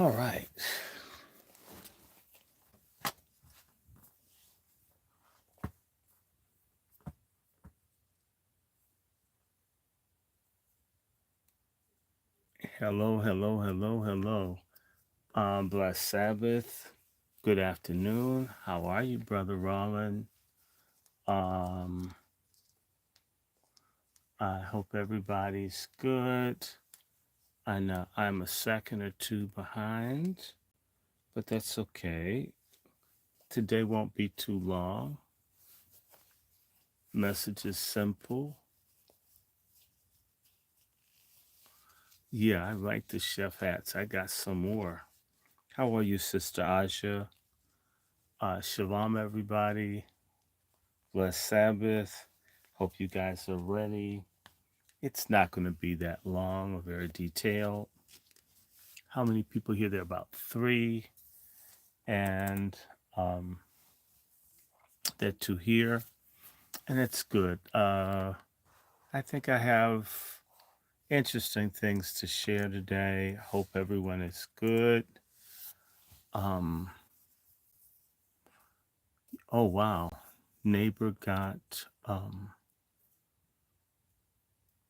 All right. Hello, hello, hello, hello. Blessed Sabbath. Good afternoon. How are you, Brother Roland? Um, I hope everybody's good. I know I'm a second or two behind, but that's okay. Today won't be too long. Message is simple. Yeah, I like the chef hats. I got some more. How are you, Sister Aja? Shalom, everybody. Blessed Sabbath. Hope you guys are ready. It's not going to be that long or very detailed. How many people here? There are about three, and um, there are two here, and it's good. I think I have interesting things to share today. Hope everyone is good. Um, oh wow, neighbor got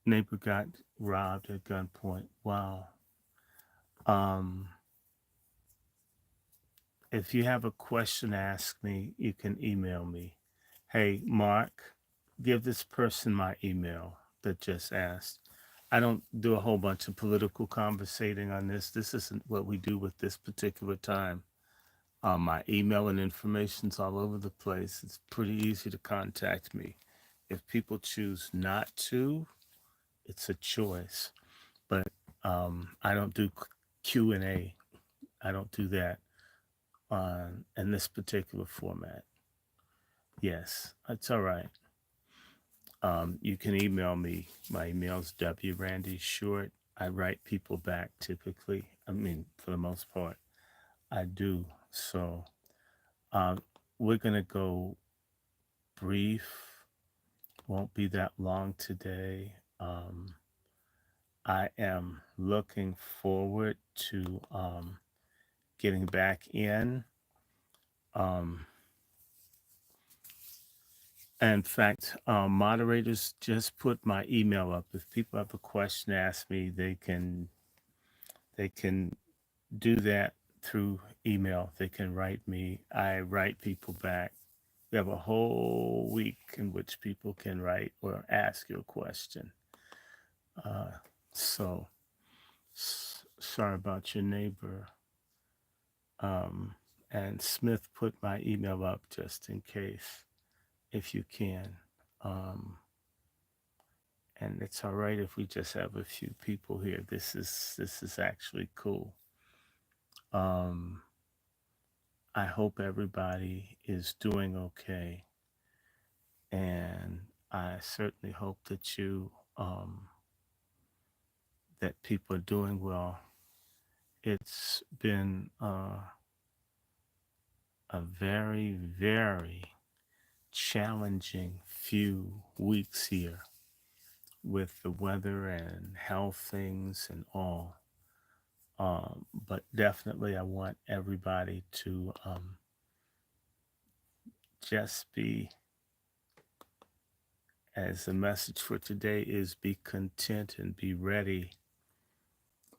neighbor got robbed at gunpoint. Wow. Um, if you have a question to ask me, you can email me. Hey, Mark, give this person my email that just asked. I don't do a whole bunch of political conversating on this. This isn't what we do with this particular time. My email and information's all over the place. It's pretty easy to contact me. If people choose not to, it's a choice. But I don't do Q&A. I don't do that in this particular format. Yes, it's all right. You can email me. My email is DrRandyShort. I write people back typically. I mean, for the most part, I do. So uh, we're going to go brief. Won't be that long today. I am looking forward to getting back in. Um, in fact, moderators just put my email up. If people have a question to ask me, they can do that through email. They can write me. I write people back. We have a whole week in which people can write or ask you a question. Uh, so sorry about your neighbor. And Smith put my email up just in case, if you can. Um, and it's all right if we just have a few people here. This is actually cool. Um, I hope everybody is doing okay, and I certainly hope that that people are doing well. It's been a very, very challenging few weeks here with the weather and health things and all. But definitely, I want everybody to just be, as the message for today is, be content and be ready.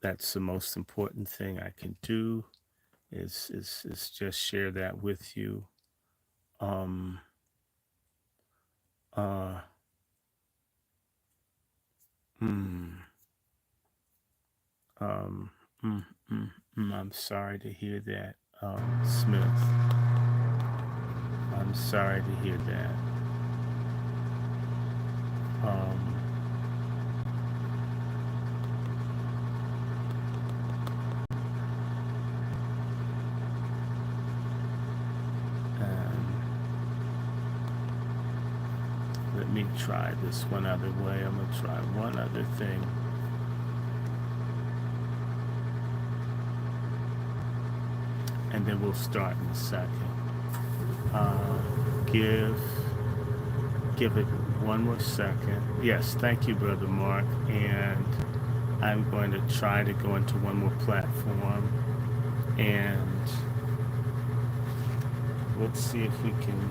That's the most important thing I can do is just share that with you. Um, uh, mm, um, mm, I'm sorry to hear that, Smith. I'm sorry to hear that. Um, and let me try this one other way. I'm gonna try one other thing. And then we'll start in a second. Uh, give give it one more second. Yes, thank you, Brother Mark. And I'm going to try to go into one more platform. And let's see if we can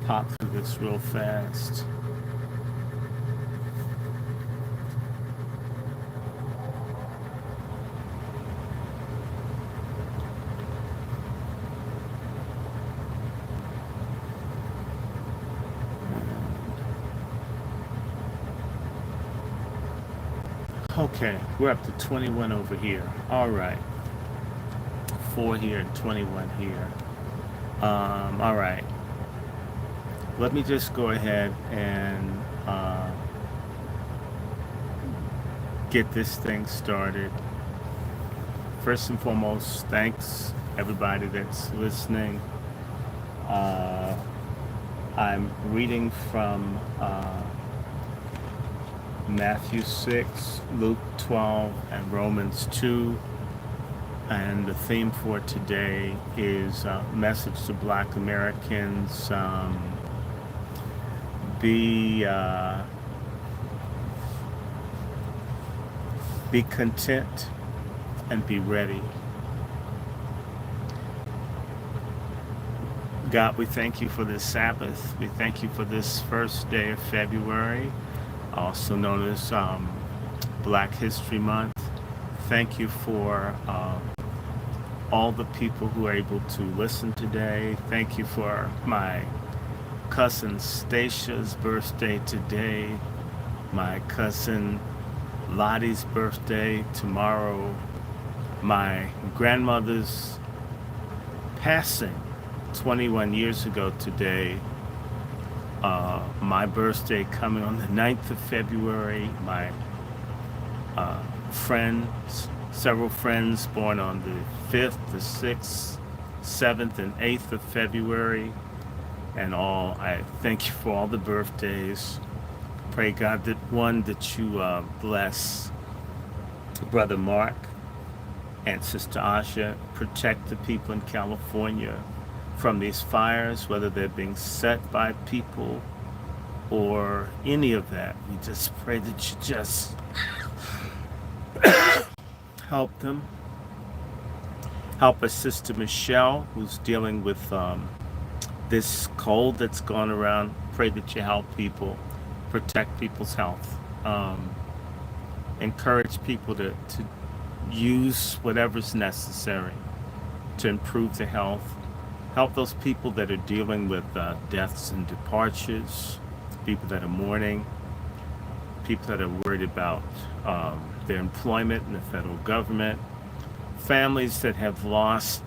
pop through this real fast. Okay, we're up to 21 over here. All right, 4 here and 21 here. All right, let me just go ahead and get this thing started. First and foremost, thanks everybody that's listening. Uh, I'm reading from Matthew 6, Luke 12, and Romans 2. And the theme for today is message to Black Americans. Be be content and be ready. God, we thank you for this Sabbath. We thank you for this first day of February, also known as Black History Month. Thank you for all the people who are able to listen today. Thank you for my cousin Stacya's birthday today, my cousin Lottie's birthday tomorrow, my grandmother's passing 21 years ago today, my birthday coming on the 9th of February, my friends, several friends born on the 5th, the 6th, 7th, and 8th of February, and all. I thank you for all the birthdays. Pray God that you bless Brother Mark and Sister Asha, protect the people in California from these fires, whether they're being set by people or any of that. We just pray that you just help them. Help our Sister Michelle, who's dealing with this cold that's gone around. Pray that you help people, protect people's health. Encourage people to use whatever's necessary to improve their health. Help those people that are dealing with deaths and departures, people that are mourning, people that are worried about their employment in the federal government, families that have lost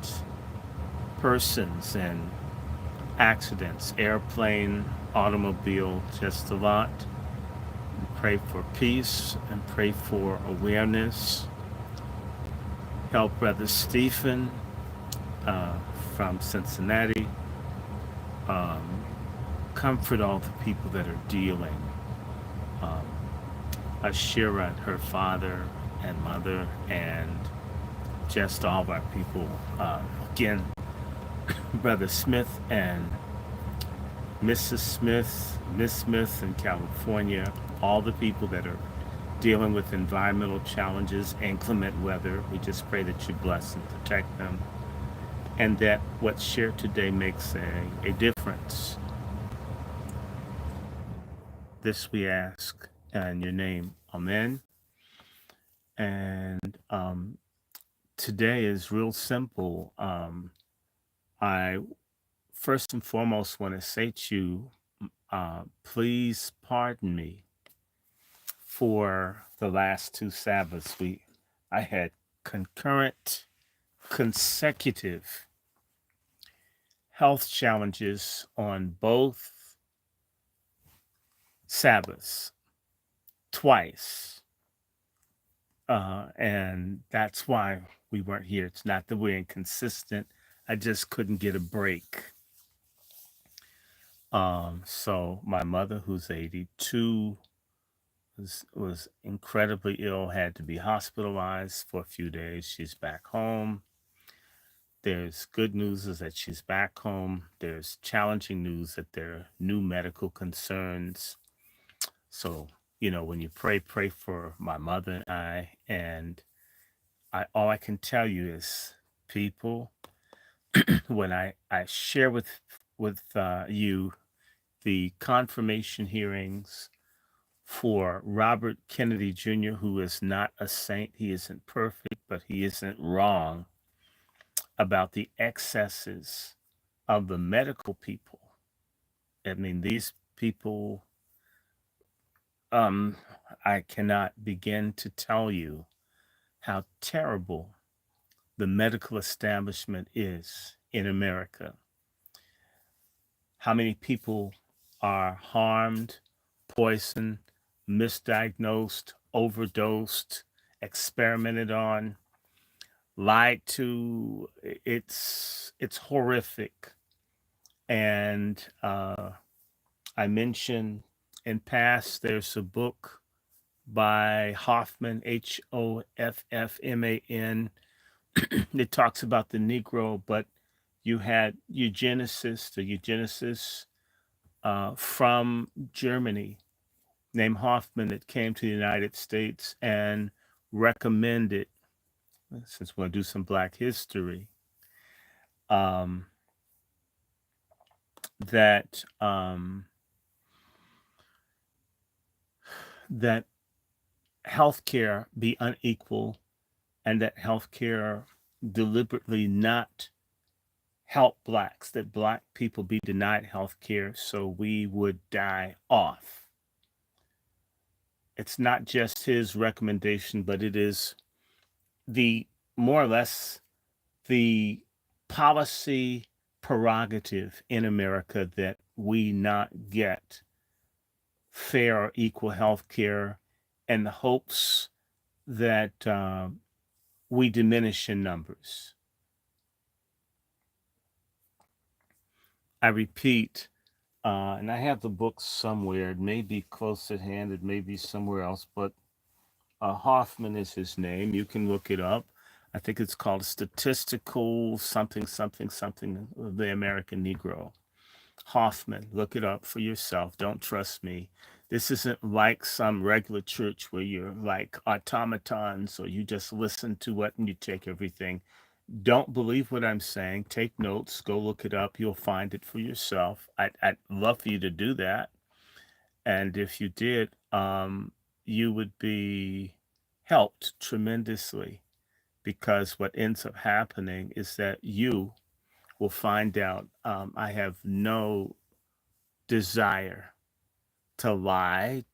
persons in accidents, airplane, automobile, just a lot. Pray for peace and pray for awareness. Help Brother Stephen from Cincinnati. Comfort all the people that are dealing. Ashira and her father and mother, and just all of our people. Again, Brother Smith and Mrs. Smith, Miss Smith in California, all the people that are dealing with environmental challenges, inclement weather. We just pray that you bless and protect them, and that what's shared today makes a difference. This we ask in your name. Amen. And today is real simple. I first and foremost want to say to you, please pardon me for the last two Sabbaths. I had concurrent, consecutive health challenges on both Sabbaths, twice. And that's why we weren't here. It's not that we're inconsistent. I just couldn't get a break. So my mother, who's 82, was incredibly ill, had to be hospitalized for a few days. She's back home. There's good news is that she's back home. There's challenging news that there are new medical concerns. So, when you pray for my mother and I, and All I can tell you is, people, when I share with you the confirmation hearings for Robert Kennedy Jr., who is not a saint, he isn't perfect, but he isn't wrong about the excesses of the medical people. I mean, these people, um, I cannot begin to tell you how terrible the medical establishment is in America. How many people are harmed, poisoned, misdiagnosed, overdosed, experimented on, lied to. It's horrific. And I mentioned in past, there's a book by Hoffman, Hoffman. It talks about the Negro, but you had eugenicists from Germany named Hoffman that came to the United States and recommended, since we're going to do some Black history, um, that that healthcare be unequal, and that healthcare deliberately not help blacks, that black people be denied healthcare so we would die off. It's not just his recommendation, but it is the more or less the policy prerogative in America that we not get fair or equal health care, and the hopes that we diminish in numbers. I repeat, and I have the book somewhere. It may be close at hand, it may be somewhere else, but Hoffman is his name. You can look it up. I think it's called Statistical something, something, something of the American Negro. Hoffman, look it up for yourself. Don't trust me. This isn't like some regular church where you're like automatons or you just listen to what and you take everything. Don't believe what I'm saying. Take notes. Go look it up. You'll find it for yourself. I'd love for you to do that. And if you did, you would be helped tremendously, because what ends up happening is that you will find out I have no desire to lie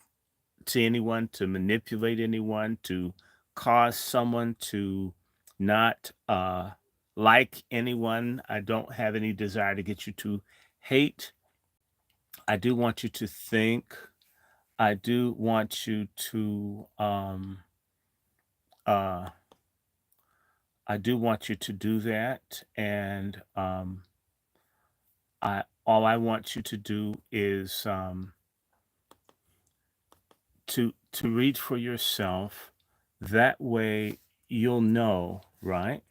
to anyone, to manipulate anyone, to cause someone to not like anyone. I don't have any desire to get you to hate. I do want you to think. I do want you to uh I do want you to do that. And I all I want you to do is to read for yourself. That way you'll know, right?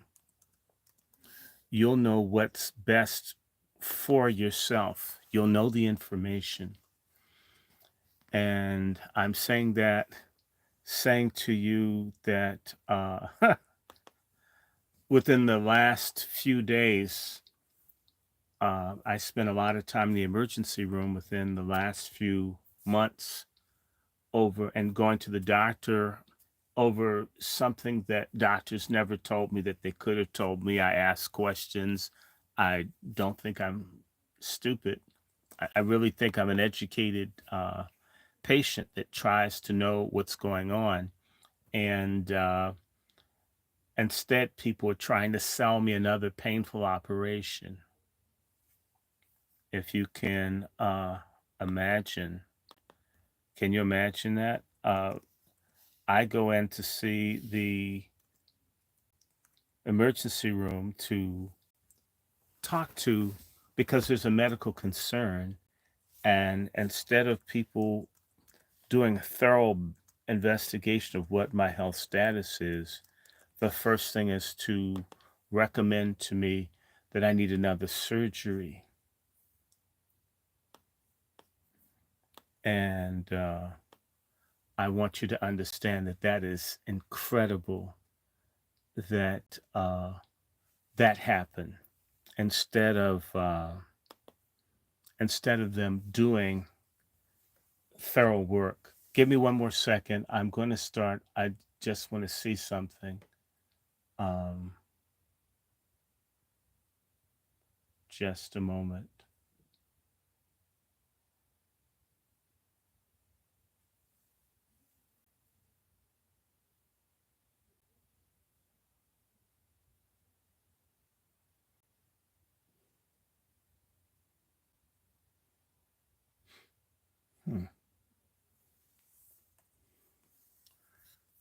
You'll know what's best for yourself. You'll know the information. And I'm saying that, saying to you that within the last few days, I spent a lot of time in the emergency room within the last few months, over and going to the doctor over something that doctors never told me that they could have told me. I asked questions. I don't think I'm stupid. I really think I'm an educated patient that tries to know what's going on. And instead, people are trying to sell me another painful operation. If you can imagine, can you imagine that? I go in to see the emergency room to talk to, because there's a medical concern. And instead of people doing a thorough investigation of what my health status is, the first thing is to recommend to me that I need another surgery. And I want you to understand that that is incredible. that that happened instead of them doing thorough work. Give me one more second. I'm going to start. I just want to see something. Um, just a moment. Hmm.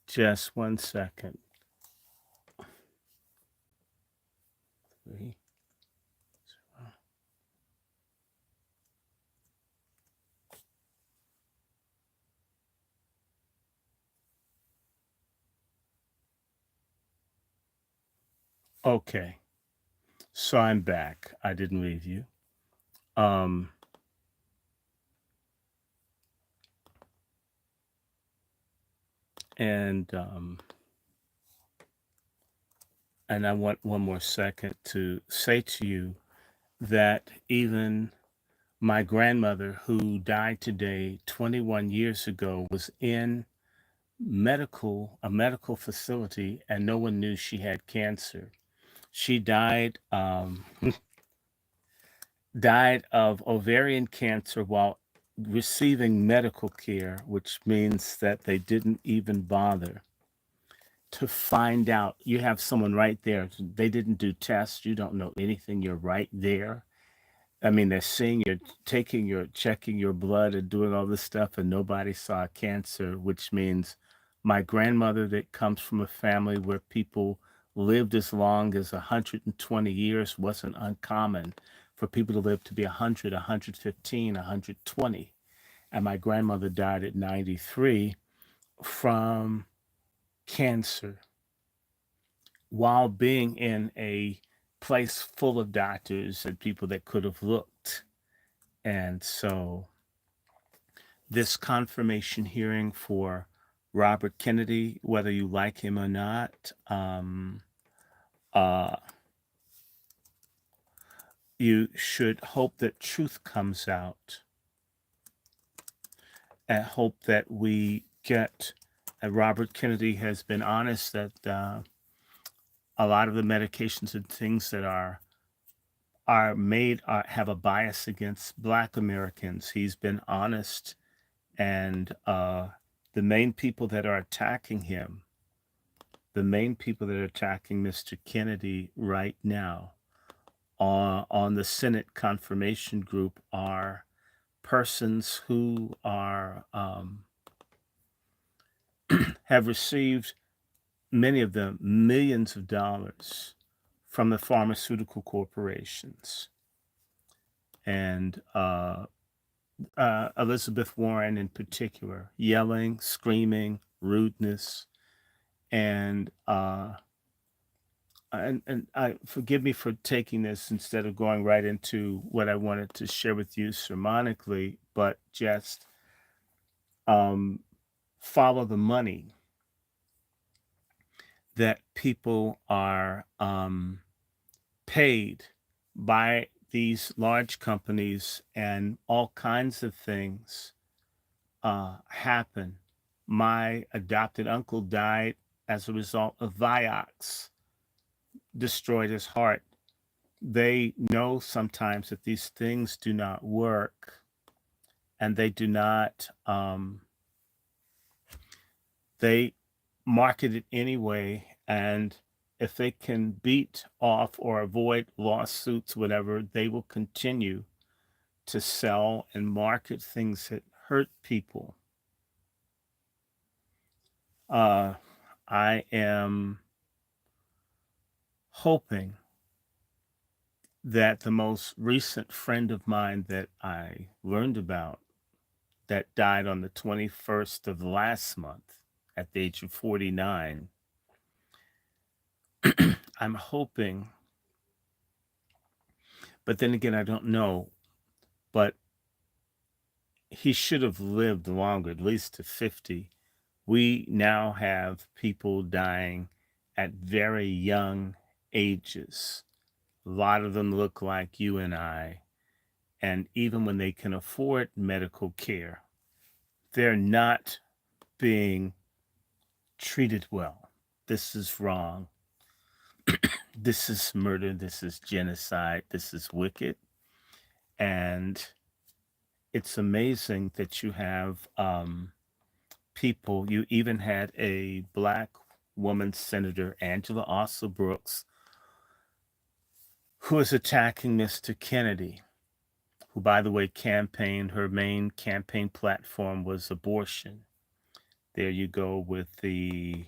Just one second. Three. Okay. So I'm back. I didn't leave you. Um, and and I want one more second to say to you that even my grandmother, who died today 21 years ago, was in a medical facility, and no one knew she had cancer. She died of ovarian cancer while receiving medical care, which means that they didn't even bother to find out. You have someone right there. They didn't do tests. You don't know anything. You're right there. I mean, they're seeing you're checking your blood and doing all this stuff, and nobody saw cancer, which means my grandmother, that comes from a family where people lived as long as 120 years, wasn't uncommon for people to live to be 100, 115, 120. And my grandmother died at 93 from cancer while being in a place full of doctors and people that could have looked. And so this confirmation hearing for Robert Kennedy, whether you like him or not, uh, you should hope that truth comes out and hope that we get. Robert Kennedy has been honest that a lot of the medications and things that are made have a bias against Black Americans. He's been honest, and the main people that are attacking him, the main people that are attacking Mr. Kennedy right now on the Senate confirmation group are persons who are have received, many of them, millions of dollars from the pharmaceutical corporations. And Elizabeth Warren in particular, yelling, screaming, rudeness, and I forgive me for taking this instead of going right into what I wanted to share with you sermonically, but just um, follow the money that people are paid by these large companies, and all kinds of things happen. My adopted uncle died as a result of Vioxx, destroyed his heart. They know sometimes that these things do not work, and they do not, they market it anyway. And if they can beat off or avoid lawsuits, whatever, they will continue to sell and market things that hurt people. Uh, I am hoping that the most recent friend of mine that I learned about, that died on the 21st of last month at the age of 49, I'm hoping, but then again, I don't know, but he should have lived longer, at least to 50. We now have people dying at very young ages. A lot of them look like you and I. And even when they can afford medical care, they're not being treated well. This is wrong. This is murder. This is genocide. This is wicked. And it's amazing that you have people. You even had a black woman senator, Angela Ossa Brooks, who is attacking Mr. Kennedy, who, by the way, campaigned, her main campaign platform was abortion. There you go with the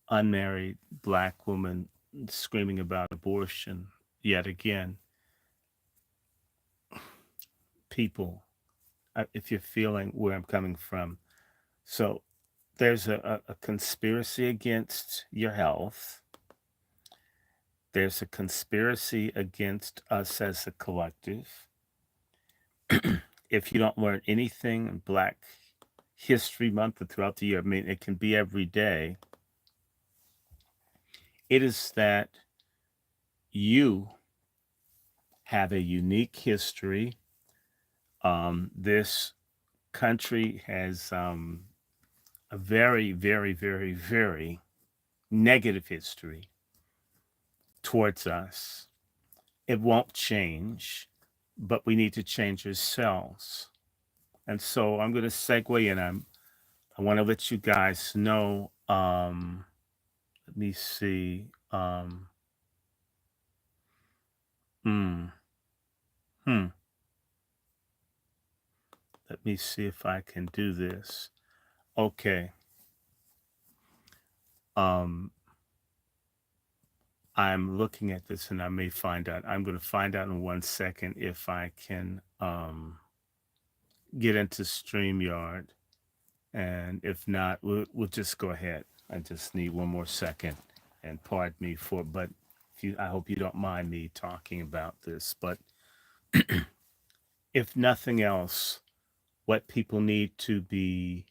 unmarried black woman screaming about abortion yet again. People, if you're feeling where I'm coming from. So there's a conspiracy against your health. There's a conspiracy against us as a collective. If you don't learn anything in Black History Month or throughout the year, I mean, it can be every day, it is that you have a unique history. This country has a very, very, very, very negative history towards us. It won't change, but we need to change ourselves. And so I'm going to segue in. I want to let you guys know. Let me see. Hmm. Hmm. Let me see if I can do this. Okay. Um, I'm looking at this and I may find out. I'm going to find out in 1 second if I can get into StreamYard. And if not, we'll just go ahead. I just need 1 more second. And pardon me for, but I hope you don't mind me talking about this. But if nothing else, what people need to be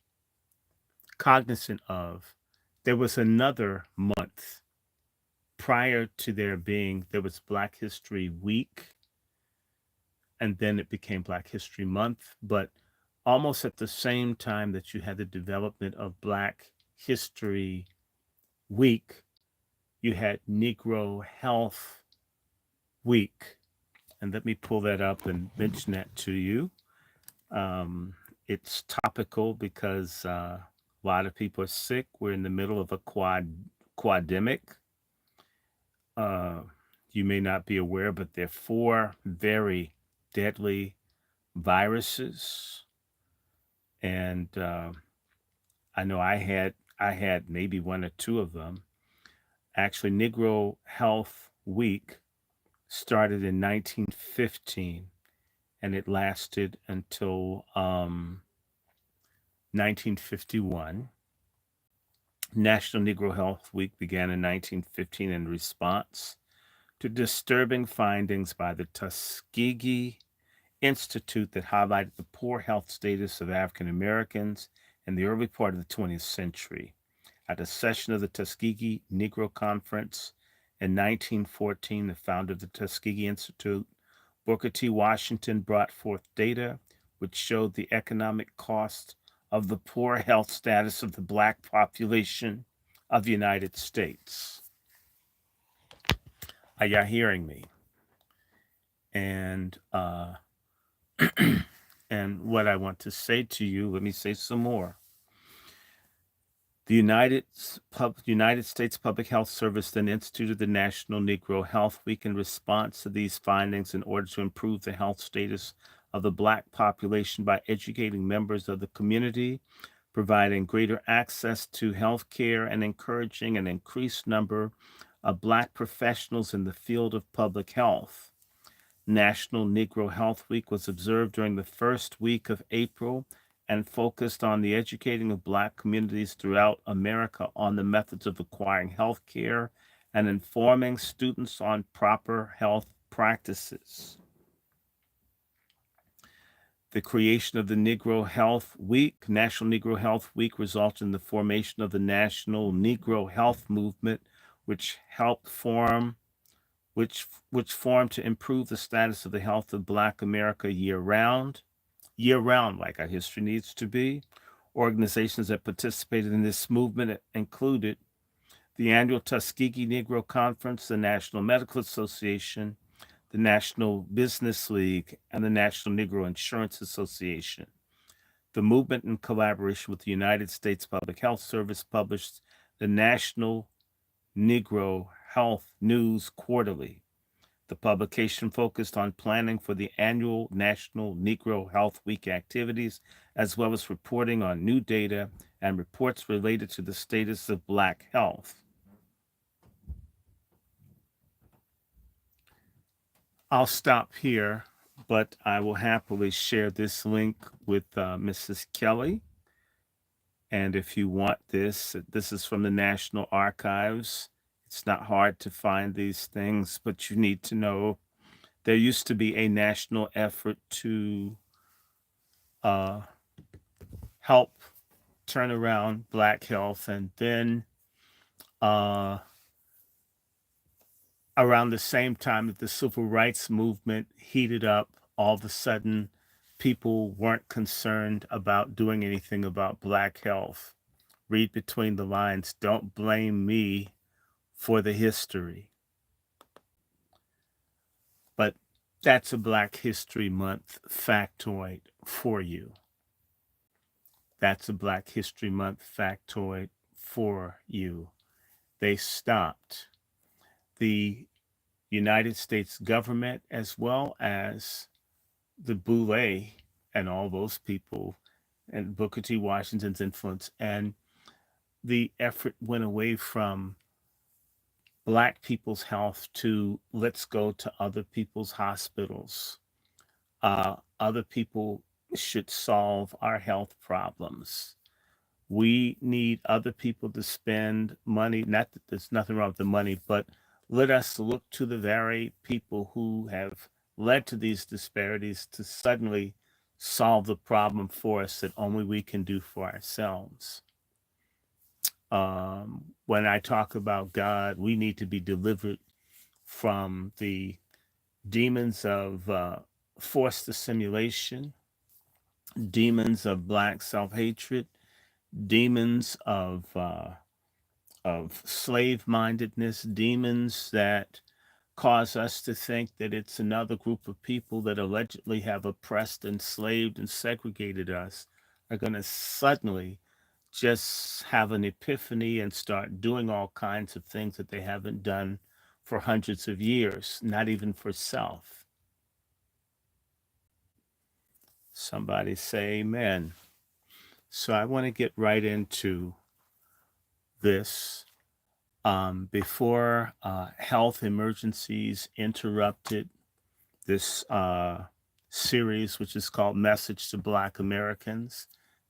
cognizant of, there was another month prior to there was Black History Week, and then it became Black History Month. But almost at the same time that you had the development of Black History Week, you had Negro Health Week. And let me pull that up and mention that to you. Um, it's topical because a lot of people are sick. We're in the middle of a quademic. Uh, you may not be aware, but there are four very deadly viruses, and I know I had maybe one or two of them. Actually, Negro Health Week started in 1915, and it lasted until 1951. National Negro Health Week began in 1915 in response to disturbing findings by the Tuskegee Institute that highlighted the poor health status of African Americans in the early part of the 20th century. At a session of the Tuskegee Negro Conference in 1914, the founder of the Tuskegee Institute, Booker T. Washington, brought forth data which showed the economic cost of the poor health status of the Black population of the United States. Are y'all hearing me? And and what I want to say to you, let me say some more. The United States Public Health Service then instituted the National Negro Health Week in response to these findings in order to improve the health status of the Black population by educating members of the community, providing greater access to health care, and encouraging an increased number of Black professionals in the field of public health. National Negro Health Week was observed during the first week of April and focused on the educating of Black communities throughout America on the methods of acquiring health care and informing students on proper health practices. The creation of the Negro Health Week, National Negro Health Week, resulted in the formation of the National Negro Health Movement, which helped form which formed to improve the status of the health of Black America year round, like our history needs to be. Organizations that participated in this movement included the annual Tuskegee Negro Conference, the National Medical Association, the National Business League, and the National Negro Insurance Association. The movement, in collaboration with the United States Public Health Service, published the National Negro Health News Quarterly. The publication focused on planning for the annual National Negro Health Week activities, as well as reporting on new data and reports related to the status of Black health. I'll stop here, but I will happily share this link with Mrs. Kelly. And if you want this is from the National Archives. It's not hard to find these things, but you need to know there used to be a national effort to uh, help turn around Black health. And then uh, around the same time that the civil rights movement heated up, all of a sudden, people weren't concerned about doing anything about Black health. Read between the lines. Don't blame me for the history. But that's a Black History Month factoid for you. That's a Black History Month factoid for you. They stopped. The United States government, as well as the Boule and all those people, and Booker T. Washington's influence, and the effort went away from Black people's health to let's go to other people's hospitals. Other people should solve our health problems. We need other people to spend money. Not that there's nothing wrong with the money, but let us look to the very people who have led to these disparities to suddenly solve the problem for us that only we can do for ourselves. When I talk about God, we need to be delivered from the demons of forced assimilation, demons of Black self-hatred, demons of slave-mindedness, demons that cause us to think that it's another group of people that allegedly have oppressed, enslaved, and segregated us, are going to suddenly just have an epiphany and start doing all kinds of things that they haven't done for hundreds of years, not even for self. Somebody say amen. So I want to get right into this. Before health emergencies interrupted this series, which is called Message to Black Americans.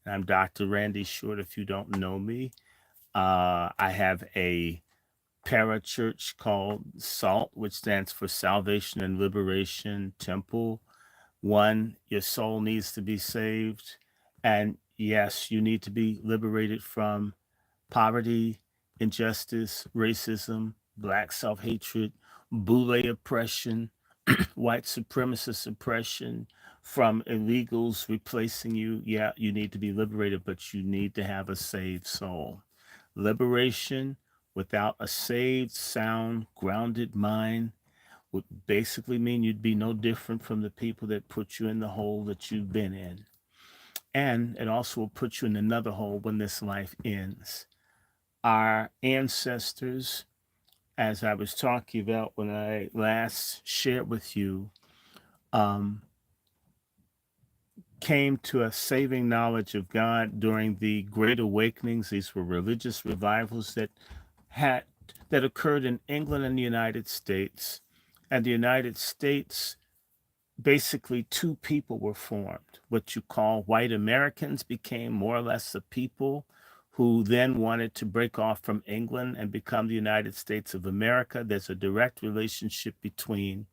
I'm Dr. Randy Short, if you don't know me. I have a parachurch called SALT, which stands for Salvation and Liberation Temple. One, your soul needs to be saved. And yes, you need to be liberated from poverty, injustice, racism, Black self-hatred, Boule oppression, white supremacist oppression, from illegals replacing you. Yeah, you need to be liberated, but you need to have a saved soul. Liberation without a saved, sound, grounded mind would basically mean you'd be no different from the people that put you in the hole that you've been in. And it also will put you in another hole when this life ends. Our ancestors, as I was talking about when I last shared with you, came to a saving knowledge of God during the Great Awakenings. These were religious revivals that occurred in England and the United States. And the United States, basically two people were formed. What you call white Americans became more or less the people who then wanted to break off from England and become the United States of America. There's a direct relationship between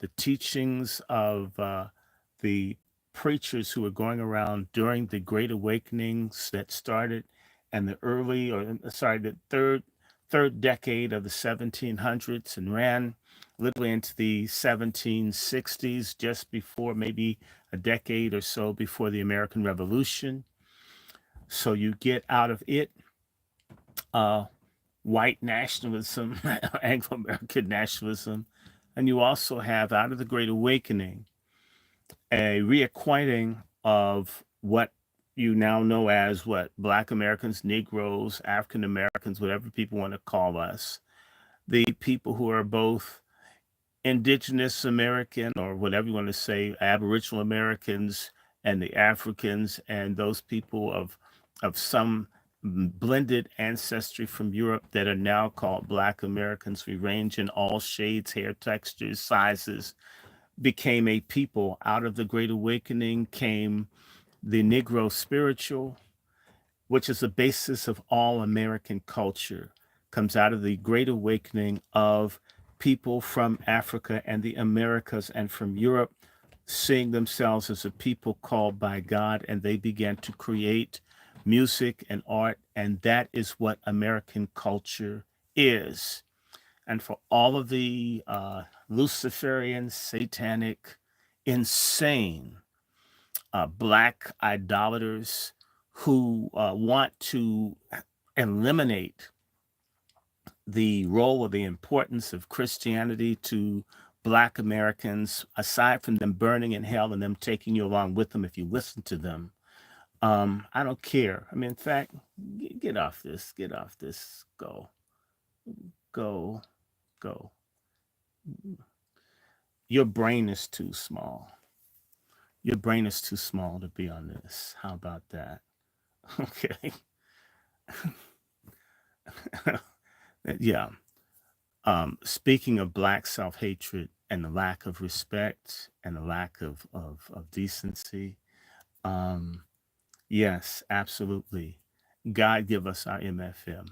the teachings of the preachers who were going around during the Great Awakenings that started and the third third decade of the 1700s and ran literally into the 1760s, just before, maybe a decade or so before the American Revolution. So you get out of it uh, white nationalism, Anglo American nationalism, and you also have out of the Great Awakening a reacquainting of what you now know as what Black Americans, Negroes, African Americans, whatever people want to call us, the people who are both indigenous American or whatever you want to say, Aboriginal Americans and the Africans and those people of some blended ancestry from Europe that are now called Black Americans. We range in all shades, hair textures, sizes, became a people. Out of the Great Awakening came the Negro spiritual, which is the basis of all American culture, comes out of the Great Awakening of people from Africa and the Americas and from Europe, seeing themselves as a people called by God, and they began to create music and art, and that is what American culture is. And for all of the Luciferian, satanic, insane black idolaters who want to eliminate the role or the importance of Christianity to Black Americans, aside from them burning in hell and them taking you along with them if you listen to them. I don't care. I mean, in fact, get off this, go, go, go. Your brain is too small. Your brain is too small to be on this. How about that? Okay. Yeah. Speaking of black self-hatred and the lack of respect and the lack of decency, um, yes, absolutely. God give us our MFM.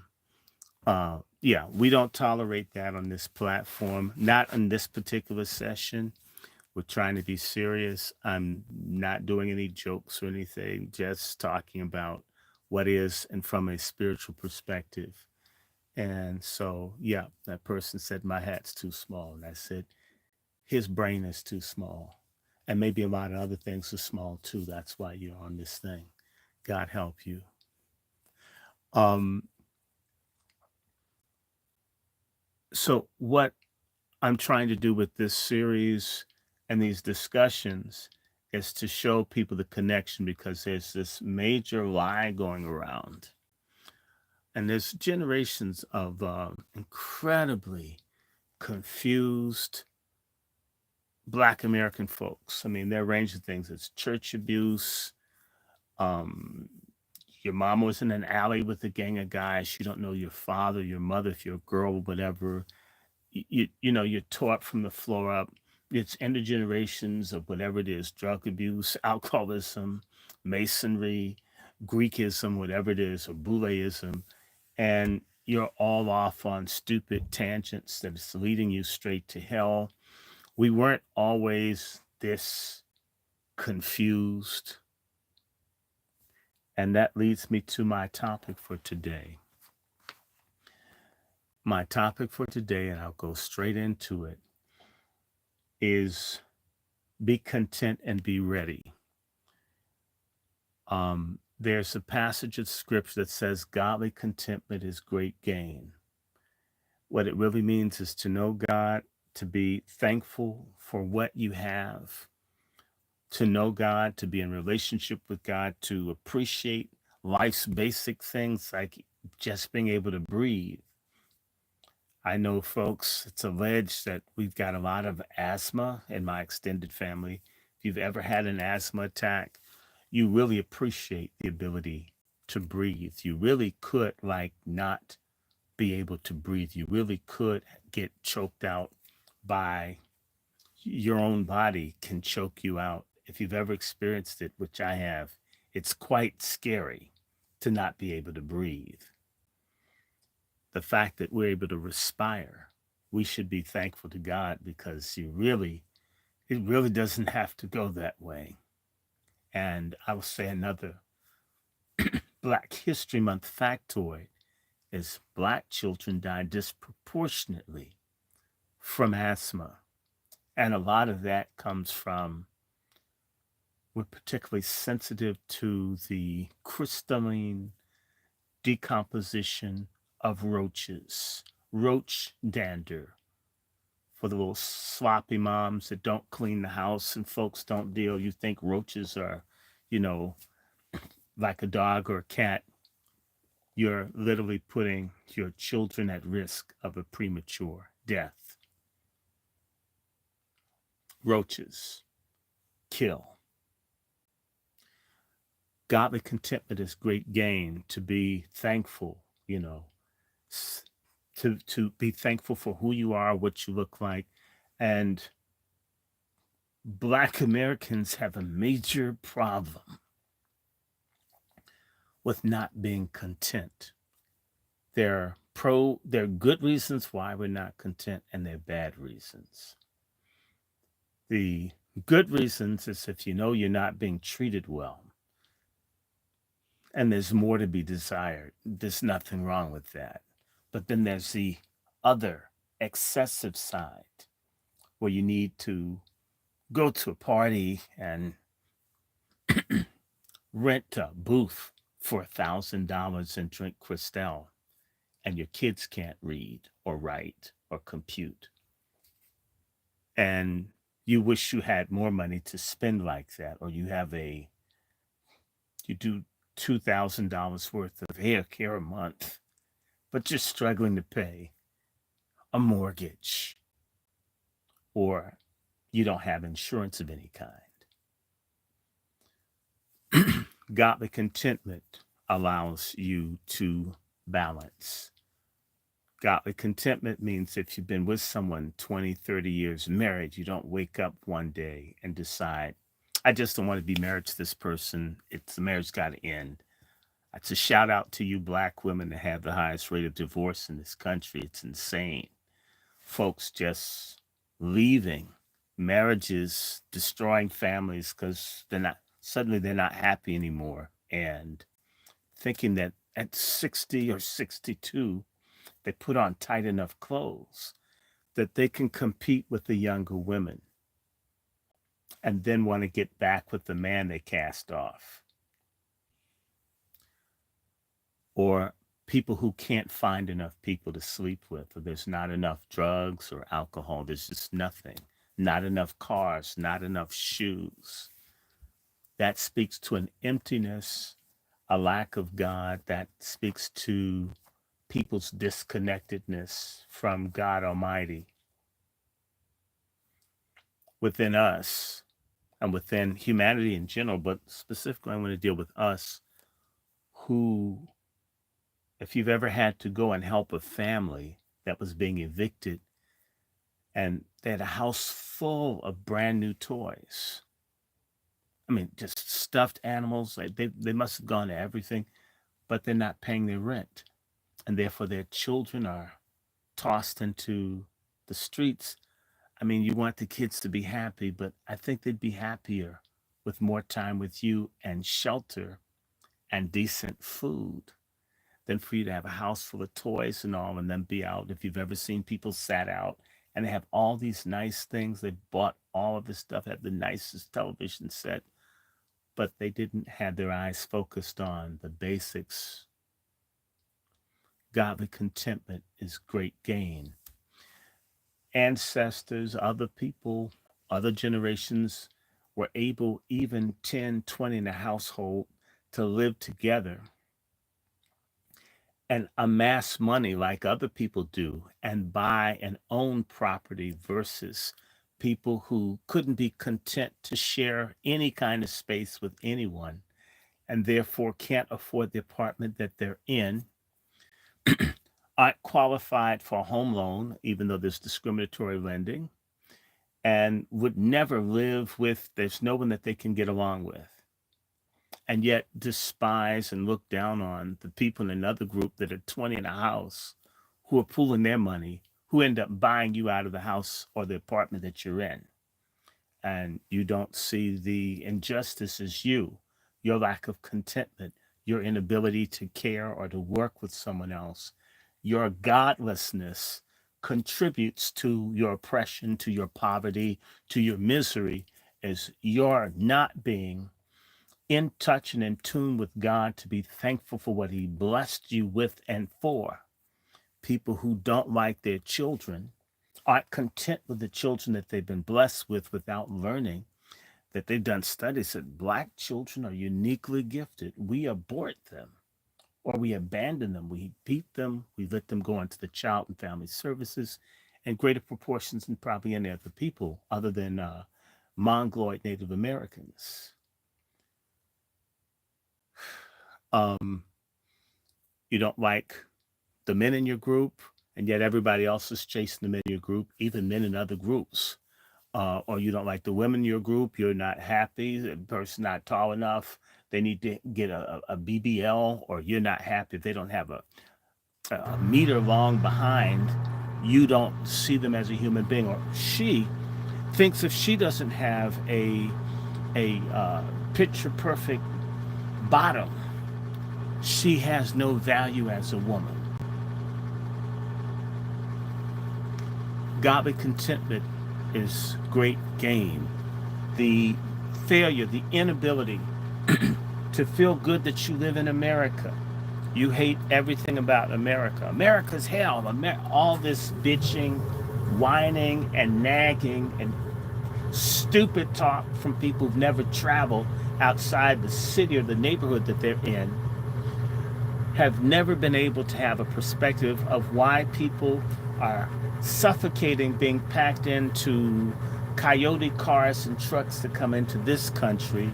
Yeah, we don't tolerate that on this platform, not in this particular session. We're trying to be serious. I'm not doing any jokes or anything, just talking about what is and from a spiritual perspective. And so, yeah, that person said, my hat's too small. And I said, his brain is too small. And maybe a lot of other things are small too. That's why you're on this thing. God help you. Um, so, what I'm trying to do with this series and these discussions is to show people the connection because there's this major lie going around. And there's generations of incredibly confused Black American folks. I mean, there are a range of things. It's church abuse. Um, your mom was in an alley with a gang of guys. You don't know your father, your mother, if you're a girl, whatever. You know, you're taught from the floor up. It's intergenerations of whatever it is, drug abuse, alcoholism, masonry, Greekism, whatever it is, or Bouleism. And you're all off on stupid tangents that is leading you straight to hell. We weren't always this confused. And that leads me to my topic for today. My topic for today, and I'll go straight into it, is be content and be ready. There's a passage of scripture that says godly contentment is great gain. What it really means is to know God, to be thankful for what you have, to know God, to be in relationship with God, to appreciate life's basic things like just being able to breathe. I know, folks, it's alleged that we've got a lot of asthma in my extended family. If you've ever had an asthma attack, you really appreciate the ability to breathe. You really could, like, not be able to breathe. You really could get choked out by your own body, can choke you out. If you've ever experienced it, which I have, it's quite scary to not be able to breathe. The fact that we're able to respire, we should be thankful to God because it really doesn't have to go that way. And I will say another Black History Month factoid is Black children die disproportionately from asthma. And a lot of that comes from we're particularly sensitive to the crystalline decomposition of roaches, roach dander. For the little sloppy moms that don't clean the house and folks don't deal, you think roaches are, you know, like a dog or a cat. You're literally putting your children at risk of a premature death. Roaches kill. Godly contentment is great gain, to be thankful, you know, to be thankful for who you are, what you look like. And Black Americans have a major problem with not being content. There are good reasons why we're not content, and there are bad reasons. The good reasons is if you know you're not being treated well, and there's more to be desired. There's nothing wrong with that. But then there's the other excessive side where you need to go to a party and rent a booth for $1,000 and drink Cristal, and your kids can't read or write or compute. And you wish you had more money to spend like that, or you do $2,000 worth of hair care a month, but you're struggling to pay a mortgage, or you don't have insurance of any kind. Godly contentment allows you to balance. Godly contentment means if you've been with someone 20, 30 years married, you don't wake up one day and decide, I just don't want to be married to this person. The marriage got to end. It's a shout out to you Black women that have the highest rate of divorce in this country. It's insane. Folks just leaving marriages, destroying families because they're not happy anymore, and thinking that at 60 or 62 they put on tight enough clothes that they can compete with the younger women, and then want to get back with the man they cast off. Or people who can't find enough people to sleep with, or there's not enough drugs or alcohol, there's just nothing, not enough cars, not enough shoes. That speaks to an emptiness, a lack of God. That speaks to people's disconnectedness from God Almighty within us and within humanity in general, but specifically I want to deal with us who, if you've ever had to go and help a family that was being evicted and they had a house full of brand new toys. I mean, just stuffed animals. Like they must have gone to everything, but they're not paying their rent. And therefore their children are tossed into the streets. I mean, you want the kids to be happy, but I think they'd be happier with more time with you and shelter and decent food than for you to have a house full of toys and all and then be out. If you've ever seen people sat out and they have all these nice things, they bought all of this stuff, had the nicest television set, but they didn't have their eyes focused on the basics. Godly contentment is great gain. Ancestors, other people, other generations were able, even 10, 20 in a household, to live together and amass money like other people do and buy and own property versus people who couldn't be content to share any kind of space with anyone and therefore can't afford the apartment that they're in, aren't qualified for a home loan, even though there's discriminatory lending, and would never live with, there's no one that they can get along with, and yet despise and look down on the people in another group that are 20 in a house who are pooling their money, who end up buying you out of the house or the apartment that you're in. And you don't see the injustice as your lack of contentment, your inability to care or to work with someone else, your godlessness contributes to your oppression, to your poverty, to your misery, as you're not being in touch and in tune with God to be thankful for what He blessed you with and for. People who don't like their children aren't content with the children that they've been blessed with without learning that they've done studies that Black children are uniquely gifted. We abort them or we abandon them. We beat them. We let them go into the child and family services in greater proportions than probably any other people other than Mongoloid Native Americans. Um, you don't like the men in your group, and yet everybody else is chasing the men in your group, even men in other groups. Or you don't like the women in your group, you're not happy, the person not tall enough, they need to get a BBL, or you're not happy if they don't have a meter long behind, you don't see them as a human being. Or she thinks if she doesn't have a picture perfect bottom, she has no value as a woman. Godly contentment is great gain. The failure, the inability to feel good that you live in America. You hate everything about America. America's hell. All this bitching, whining, and nagging, and stupid talk from people who've never traveled outside the city or the neighborhood that they're in, have never been able to have a perspective of why people are suffocating being packed into coyote cars and trucks to come into this country,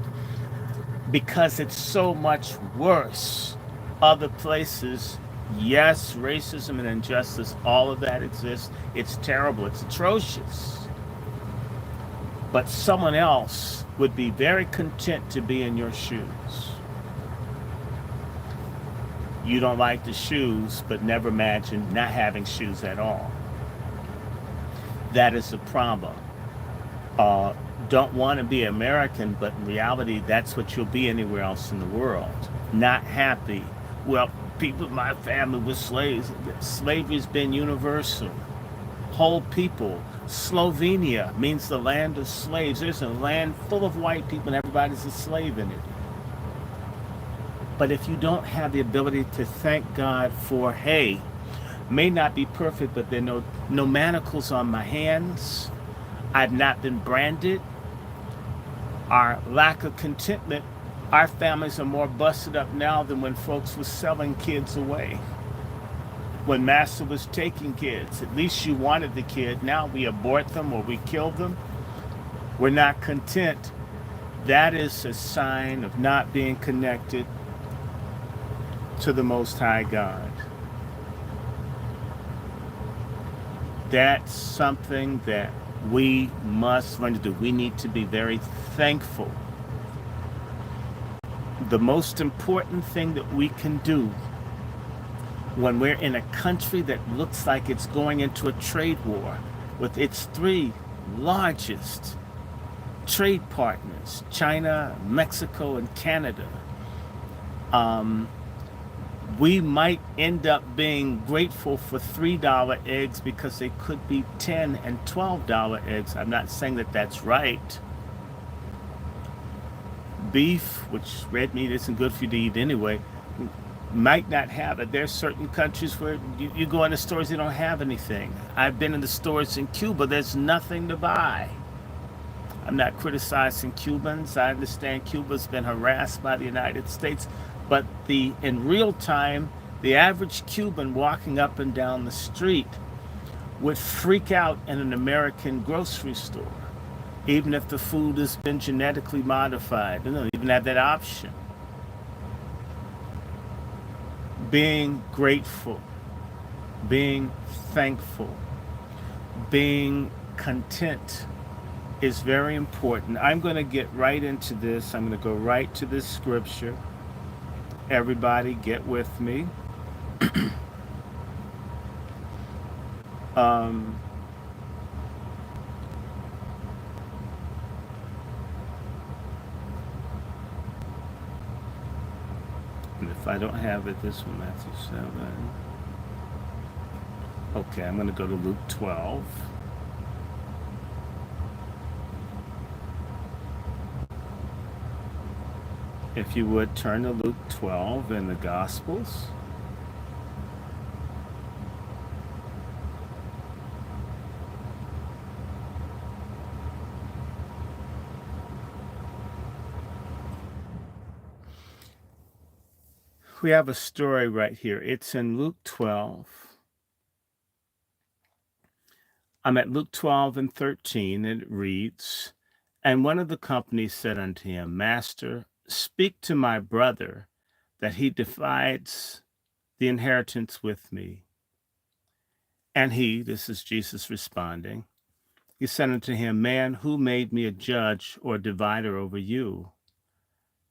because it's so much worse other places. Yes, racism and injustice, all of that exists. It's terrible, it's atrocious. But someone else would be very content to be in your shoes. You don't like the shoes, but never imagine not having shoes at all. That is a problem. Don't want to be American, but in reality, that's what you'll be anywhere else in the world. Not happy. Well, people in my family were slaves. Slavery's been universal. Whole people. Slovenia means the land of slaves. There's a land full of white people and everybody's a slave in it. But if you don't have the ability to thank God for, hey, may not be perfect, but there are no manacles on my hands, I've not been branded, our lack of contentment, our families are more busted up now than when folks were selling kids away. When master was taking kids, at least you wanted the kid. Now we abort them or we kill them. We're not content. That is a sign of not being connected to the Most High God. That's something that we must learn to do. We need to be very thankful. The most important thing that we can do when we're in a country that looks like it's going into a trade war with its three largest trade partners, China, Mexico, and Canada, we might end up being grateful for $3 eggs because they could be $10 and $12 eggs. I'm not saying that that's right. Beef, which red meat isn't good for you to eat anyway, might not have it. There's certain countries where you go into stores, they don't have anything. I've been in the stores in Cuba, there's nothing to buy. I'm not criticizing Cubans. I understand Cuba's been harassed by the United States, but in real time, the average Cuban walking up and down the street would freak out in an American grocery store, even if the food has been genetically modified. They don't even have that option. Being grateful, being thankful, being content is very important. I'm going to get right into this. I'm going to go right to this scripture. Everybody get with me. And if I don't have it, this one, Matthew 7. Okay, I'm going to go to Luke 12. If you would turn to Luke 12 in the Gospels. We have a story right here. It's in Luke 12. I'm at Luke 12 and 13, and it reads, "And one of the company said unto him, Master, speak to my brother that he divides the inheritance with me. And he," this is Jesus responding, "he said unto him, Man, who made me a judge or divider over you?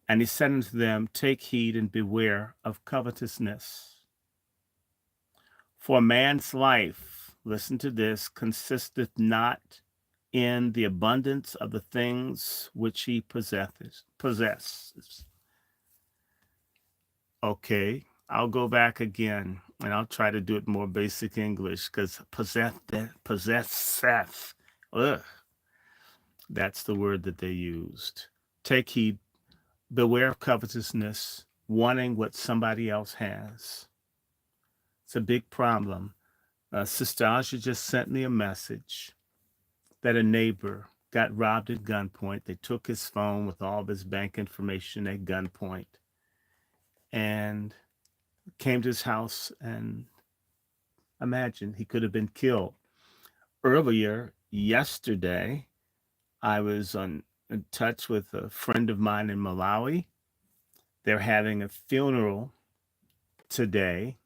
And he said unto them, Take heed and beware of covetousness. For a man's life," listen to this, "consisteth not in the abundance of the things which he possesses." Okay, I'll go back again and I'll try to do it more basic English because possesseth. Ugh, that's the word that they used. Take heed, beware of covetousness, wanting what somebody else has. It's a big problem. Sister Asha just sent me a message that a neighbor got robbed at gunpoint. They took his phone with all of his bank information at gunpoint and came to his house, and imagine he could have been killed. Earlier, yesterday, I was in touch with a friend of mine in Malawi. They're having a funeral today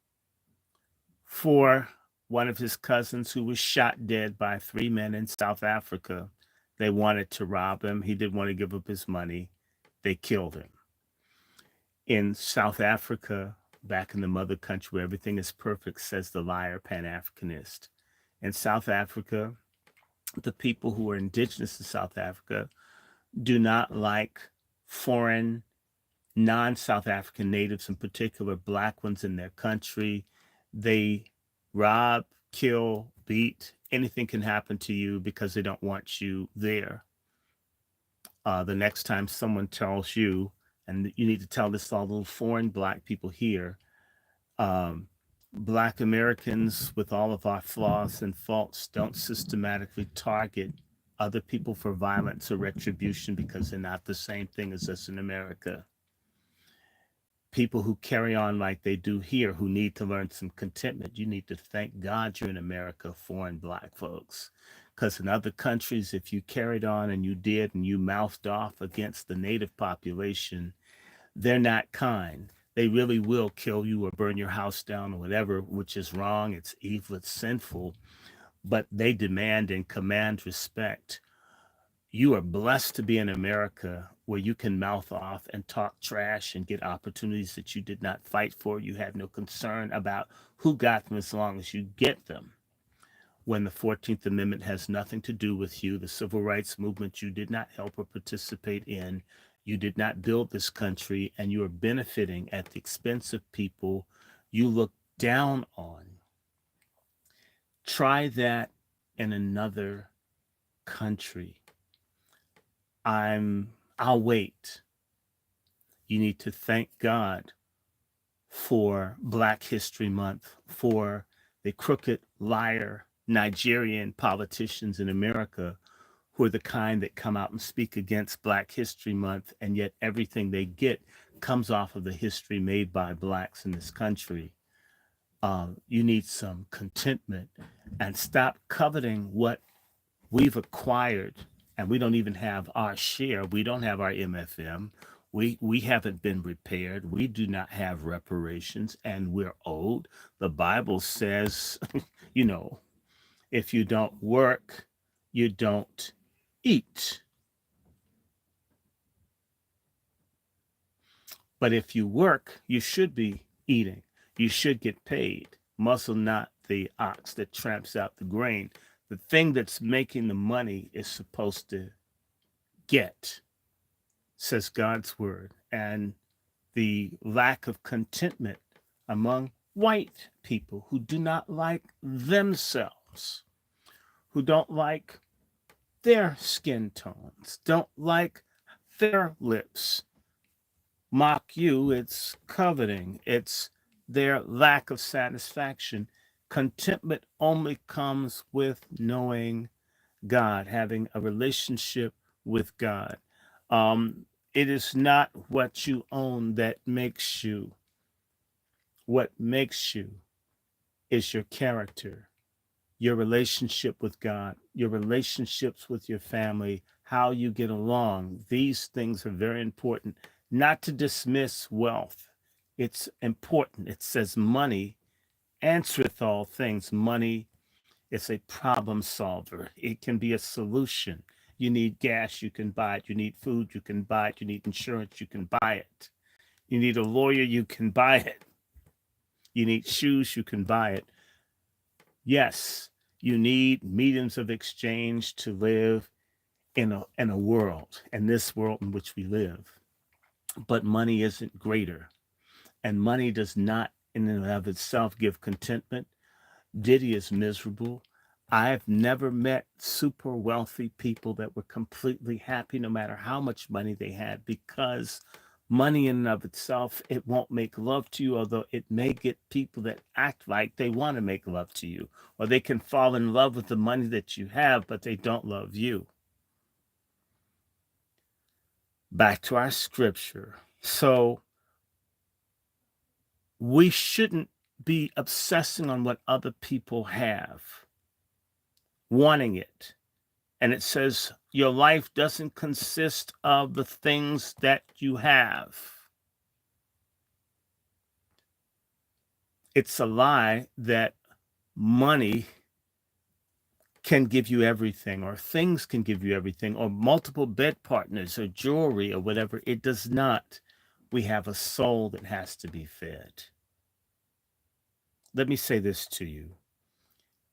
for one of his cousins who was shot dead by 3 men in South Africa. They wanted to rob him. He didn't want to give up his money. They killed him. In South Africa, back in the mother country where everything is perfect, says the liar Pan-Africanist. In South Africa, the people who are indigenous to South Africa do not like foreign, non-South African natives, in particular black ones in their country. They rob, kill, beat. Anything can happen to you because they don't want you there. The next time someone tells you, and you need to tell this to all the foreign black people here, um, Black Americans, with all of our flaws and faults, don't systematically target other people for violence or retribution because they're not the same thing as us in America. People who carry on like they do here, who need to learn some contentment, you need to thank God you're in America, foreign black folks. Because in other countries, if you carried on and you did and you mouthed off against the native population, they're not kind. They really will kill you or burn your house down or whatever, which is wrong. It's evil, it's sinful, but they demand and command respect. You are blessed to be in America where you can mouth off and talk trash and get opportunities that you did not fight for. You have no concern about who got them as long as you get them. When the 14th Amendment has nothing to do with you, the civil rights movement you did not help or participate in, you did not build this country, and you are benefiting at the expense of people you look down on. Try that in another country. I'll wait. You need to thank God for Black History Month, for the crooked liar Nigerian politicians in America who are the kind that come out and speak against Black History Month, and yet everything they get comes off of the history made by Blacks in this country. You need some contentment and stop coveting what we've acquired, and we don't even have our share. We don't have our MFM. We haven't been repaired. We do not have reparations, and we're owed. The Bible says, you know, if you don't work, you don't eat. But if you work, you should be eating. You should get paid. Muscle not the ox that tramps out the grain. The thing that's making the money is supposed to get, says God's word. And the lack of contentment among white people who do not like themselves, who don't like their skin tones, don't like their lips. Mock you, it's coveting, it's their lack of satisfaction. Contentment only comes with knowing God, having a relationship with God. It is not what you own that makes you. What makes you is your character, your relationship with God, your relationships with your family, how you get along. These things are very important. Not to dismiss wealth. It's important. It says money answereth all things. Money is a problem solver. It can be a solution. You need gas, you can buy it. You need food, you can buy it. You need insurance, you can buy it. You need a lawyer, you can buy it. You need shoes, you can buy it. Yes, you need mediums of exchange to live in a world, in this world in which we live. But money isn't greater. And money does not in and of itself give contentment. Diddy is miserable. I've never met super wealthy people that were completely happy no matter how much money they had, because money in and of itself, it won't make love to you, although it may get people that act like they want to make love to you, or they can fall in love with the money that you have, but they don't love you. Back to our scripture. So we shouldn't be obsessing on what other people have, wanting it. And it says your life doesn't consist of the things that you have. It's a lie that money can give you everything, or things can give you everything, or multiple bed partners, or jewelry, or whatever. It does not. We have a soul that has to be fed. Let me say this to you.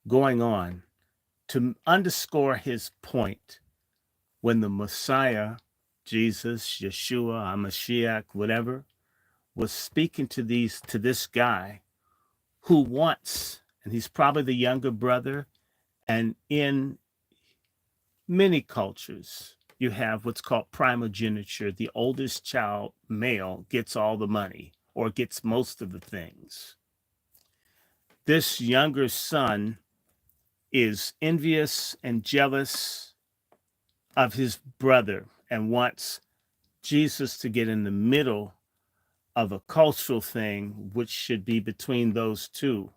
Going on, to underscore his point, when the Messiah, Jesus, Yeshua, Mashiach, whatever, was speaking to this guy who wants, and he's probably the younger brother, and in many cultures, you have what's called primogeniture. The oldest child, male, gets all the money or gets most of the things. This younger son is envious and jealous of his brother and wants Jesus to get in the middle of a cultural thing, which should be between those two.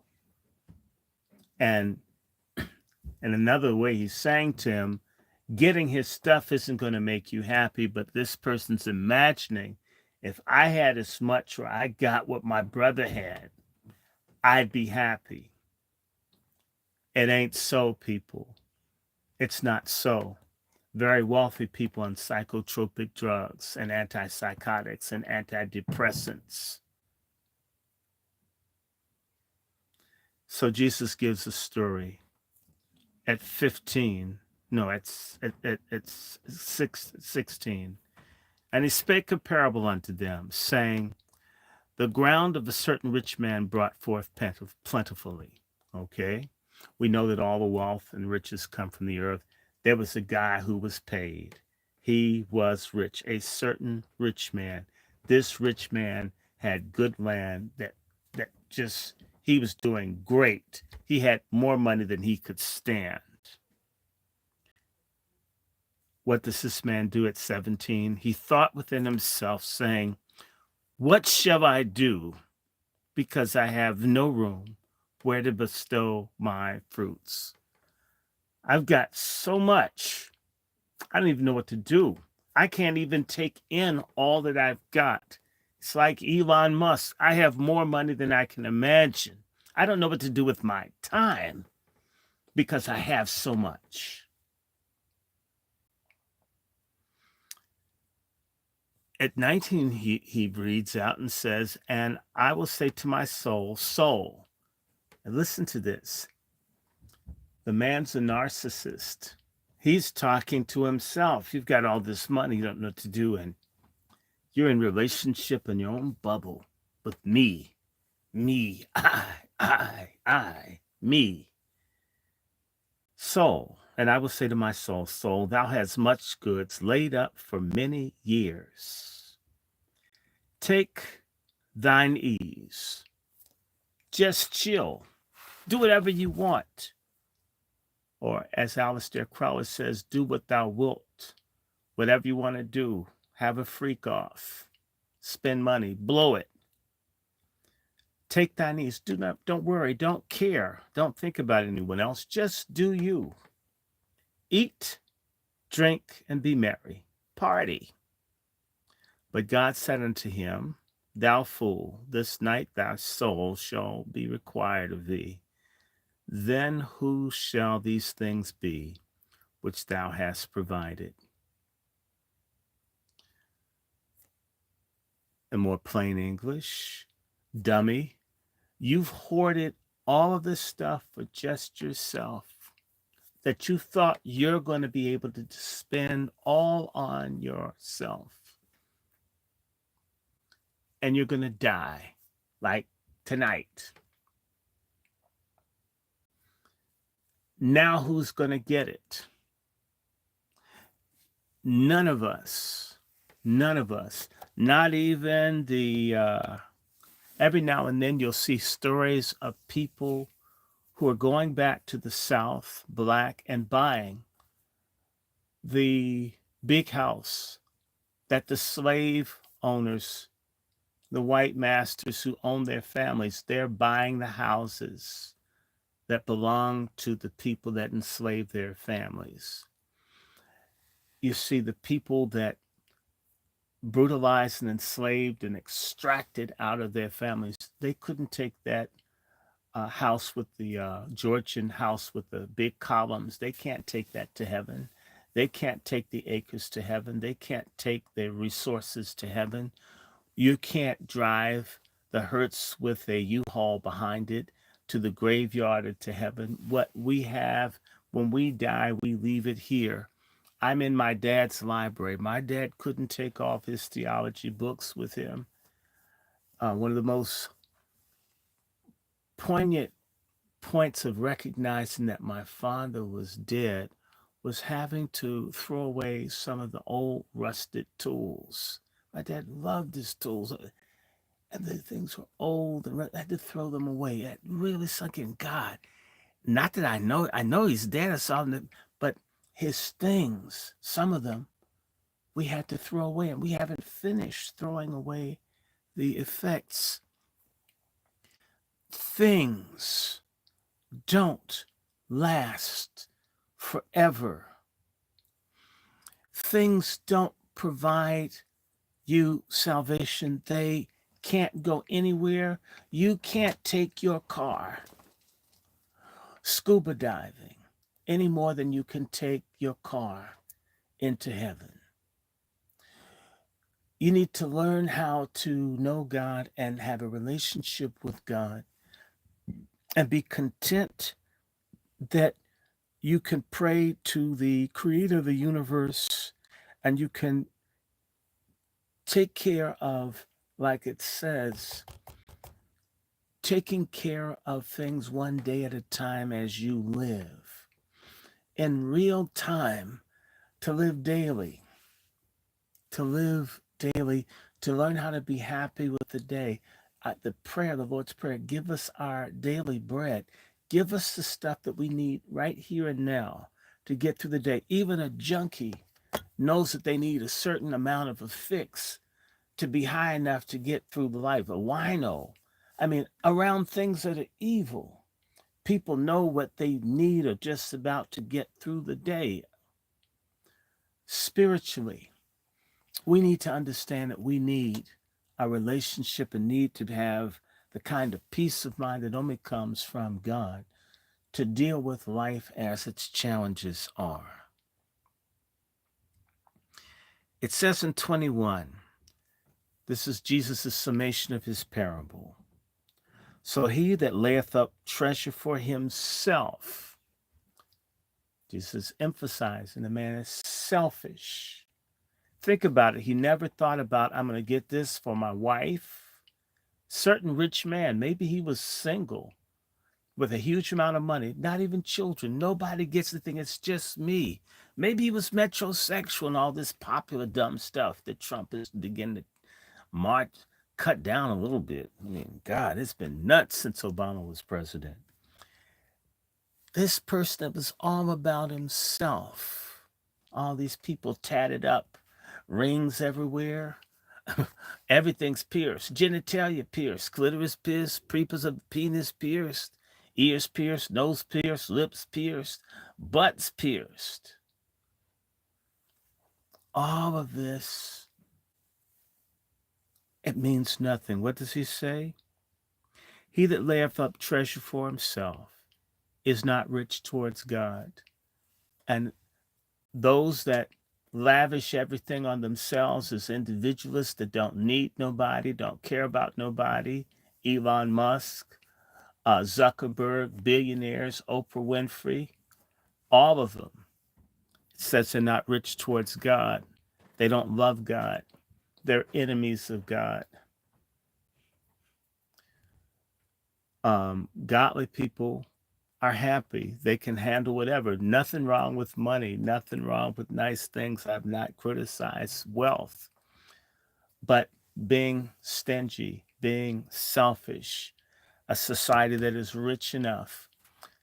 And in another way, he's saying to him, getting his stuff isn't going to make you happy, but this person's imagining, if I had as much or I got what my brother had, I'd be happy. It ain't so, people. It's not so. Very wealthy people on psychotropic drugs and antipsychotics and antidepressants. So Jesus gives a story at 15. No, it's 16. And he spake a parable unto them, saying, the ground of a certain rich man brought forth plentifully. Okay? We know that all the wealth and riches come from the earth. There was a guy who was paid. He was rich, a certain rich man. This rich man had good land that just, he was doing great. He had more money than he could stand. What does this man do at 17? He thought within himself, saying, what shall I do? Because I have no room where to bestow my fruits. I've got so much. I don't even know what to do. I can't even take in all that I've got. It's like Elon Musk. I have more money than I can imagine. I don't know what to do with my time because I have so much. At 19, he reads out and says, and I will say to my soul, and listen to this. The man's a narcissist. He's talking to himself. You've got all this money, you don't know what to do, and You're in relationship in your own bubble with me, me. Soul, and I will say to my soul, thou hast much goods laid up for many years. Take thine ease. Just chill. Do whatever you want. Or as Aleister Crowley says, do what thou wilt. Whatever you want to do. Have a freak off. Spend money. Blow it. Take thine ease. Don't worry. Don't care. Don't think about anyone else. Just do you. Eat, drink, and be merry. Party. But God said unto him, thou fool, this night thy soul shall be required of thee. Then who shall these things be which thou hast provided? In more plain English, dummy, you've hoarded all of this stuff for just yourself that you thought you're going to be able to spend all on yourself. And you're going to die like tonight. Now who's going to get it? None of us, not even every now and then you'll see stories of people who are going back to the South, black, and buying the big house that the slave owners, the white masters who own their families, they're buying the houses that belong to the people that enslaved their families. You see the people that brutalized and enslaved and extracted out of their families, they couldn't take that house with the Georgian house with the big columns. They can't take that to heaven. They can't take the acres to heaven. They can't take their resources to heaven. You can't drive the hearse with a U-Haul behind it to the graveyard or to heaven. What we have, when we die, we leave it here. I'm in my dad's library. My dad couldn't take off his theology books with him. One of the most poignant points of recognizing that my father was dead was having to throw away some of the old rusted tools. My dad loved his tools, and the things were old, and I had to throw them away. It really sunk in. God, not that I know he's dead or something, but his things, some of them, we had to throw away, and we haven't finished throwing away the effects. Things don't last forever. Things don't provide you salvation. They can't go anywhere. You can't take your car scuba diving any more than you can take your car into heaven. You need to learn how to know God and have a relationship with God and be content that you can pray to the creator of the universe and you can take care of, like it says, taking care of things one day at a time as you live. In real time, to live daily, to learn how to be happy with the day. The prayer, the Lord's Prayer, give us our daily bread. Give us the stuff that we need right here and now to get through the day. Even a junkie knows that they need a certain amount of a fix to be high enough to get through the life. A wino. Around things that are evil. People know what they need or just about to get through the day. Spiritually, we need to understand that we need a relationship and need to have the kind of peace of mind that only comes from God to deal with life as its challenges are. It says in 21, this is Jesus' summation of his parable. So he that layeth up treasure for himself, Jesus is emphasizing the man is selfish, Think about it. He never thought about, I'm going to get this for my wife. Certain rich man, maybe he was single with a huge amount of money, not even children. Nobody gets the thing. It's just me. Maybe he was metrosexual and all this popular dumb stuff that Trump is beginning to march, cut down a little bit. I mean, God, it's been nuts since Obama was president. This person that was all about himself, all these people tatted up, rings everywhere, everything's pierced, genitalia pierced, clitoris pierced, prepuce of the penis pierced, ears pierced, nose pierced, lips pierced, butts pierced. All of this, it means nothing. What does he say? He that layeth up treasure for himself is not rich towards God. And those that lavish everything on themselves as individualists that don't need nobody, don't care about nobody, Elon Musk, Zuckerberg, billionaires, Oprah Winfrey, all of them, it says they're not rich towards God. They don't love God. They're enemies of God. Godly people are happy. They can handle whatever. Nothing wrong with money. Nothing wrong with nice things. I've not criticized wealth. But being stingy, being selfish, a society that is rich enough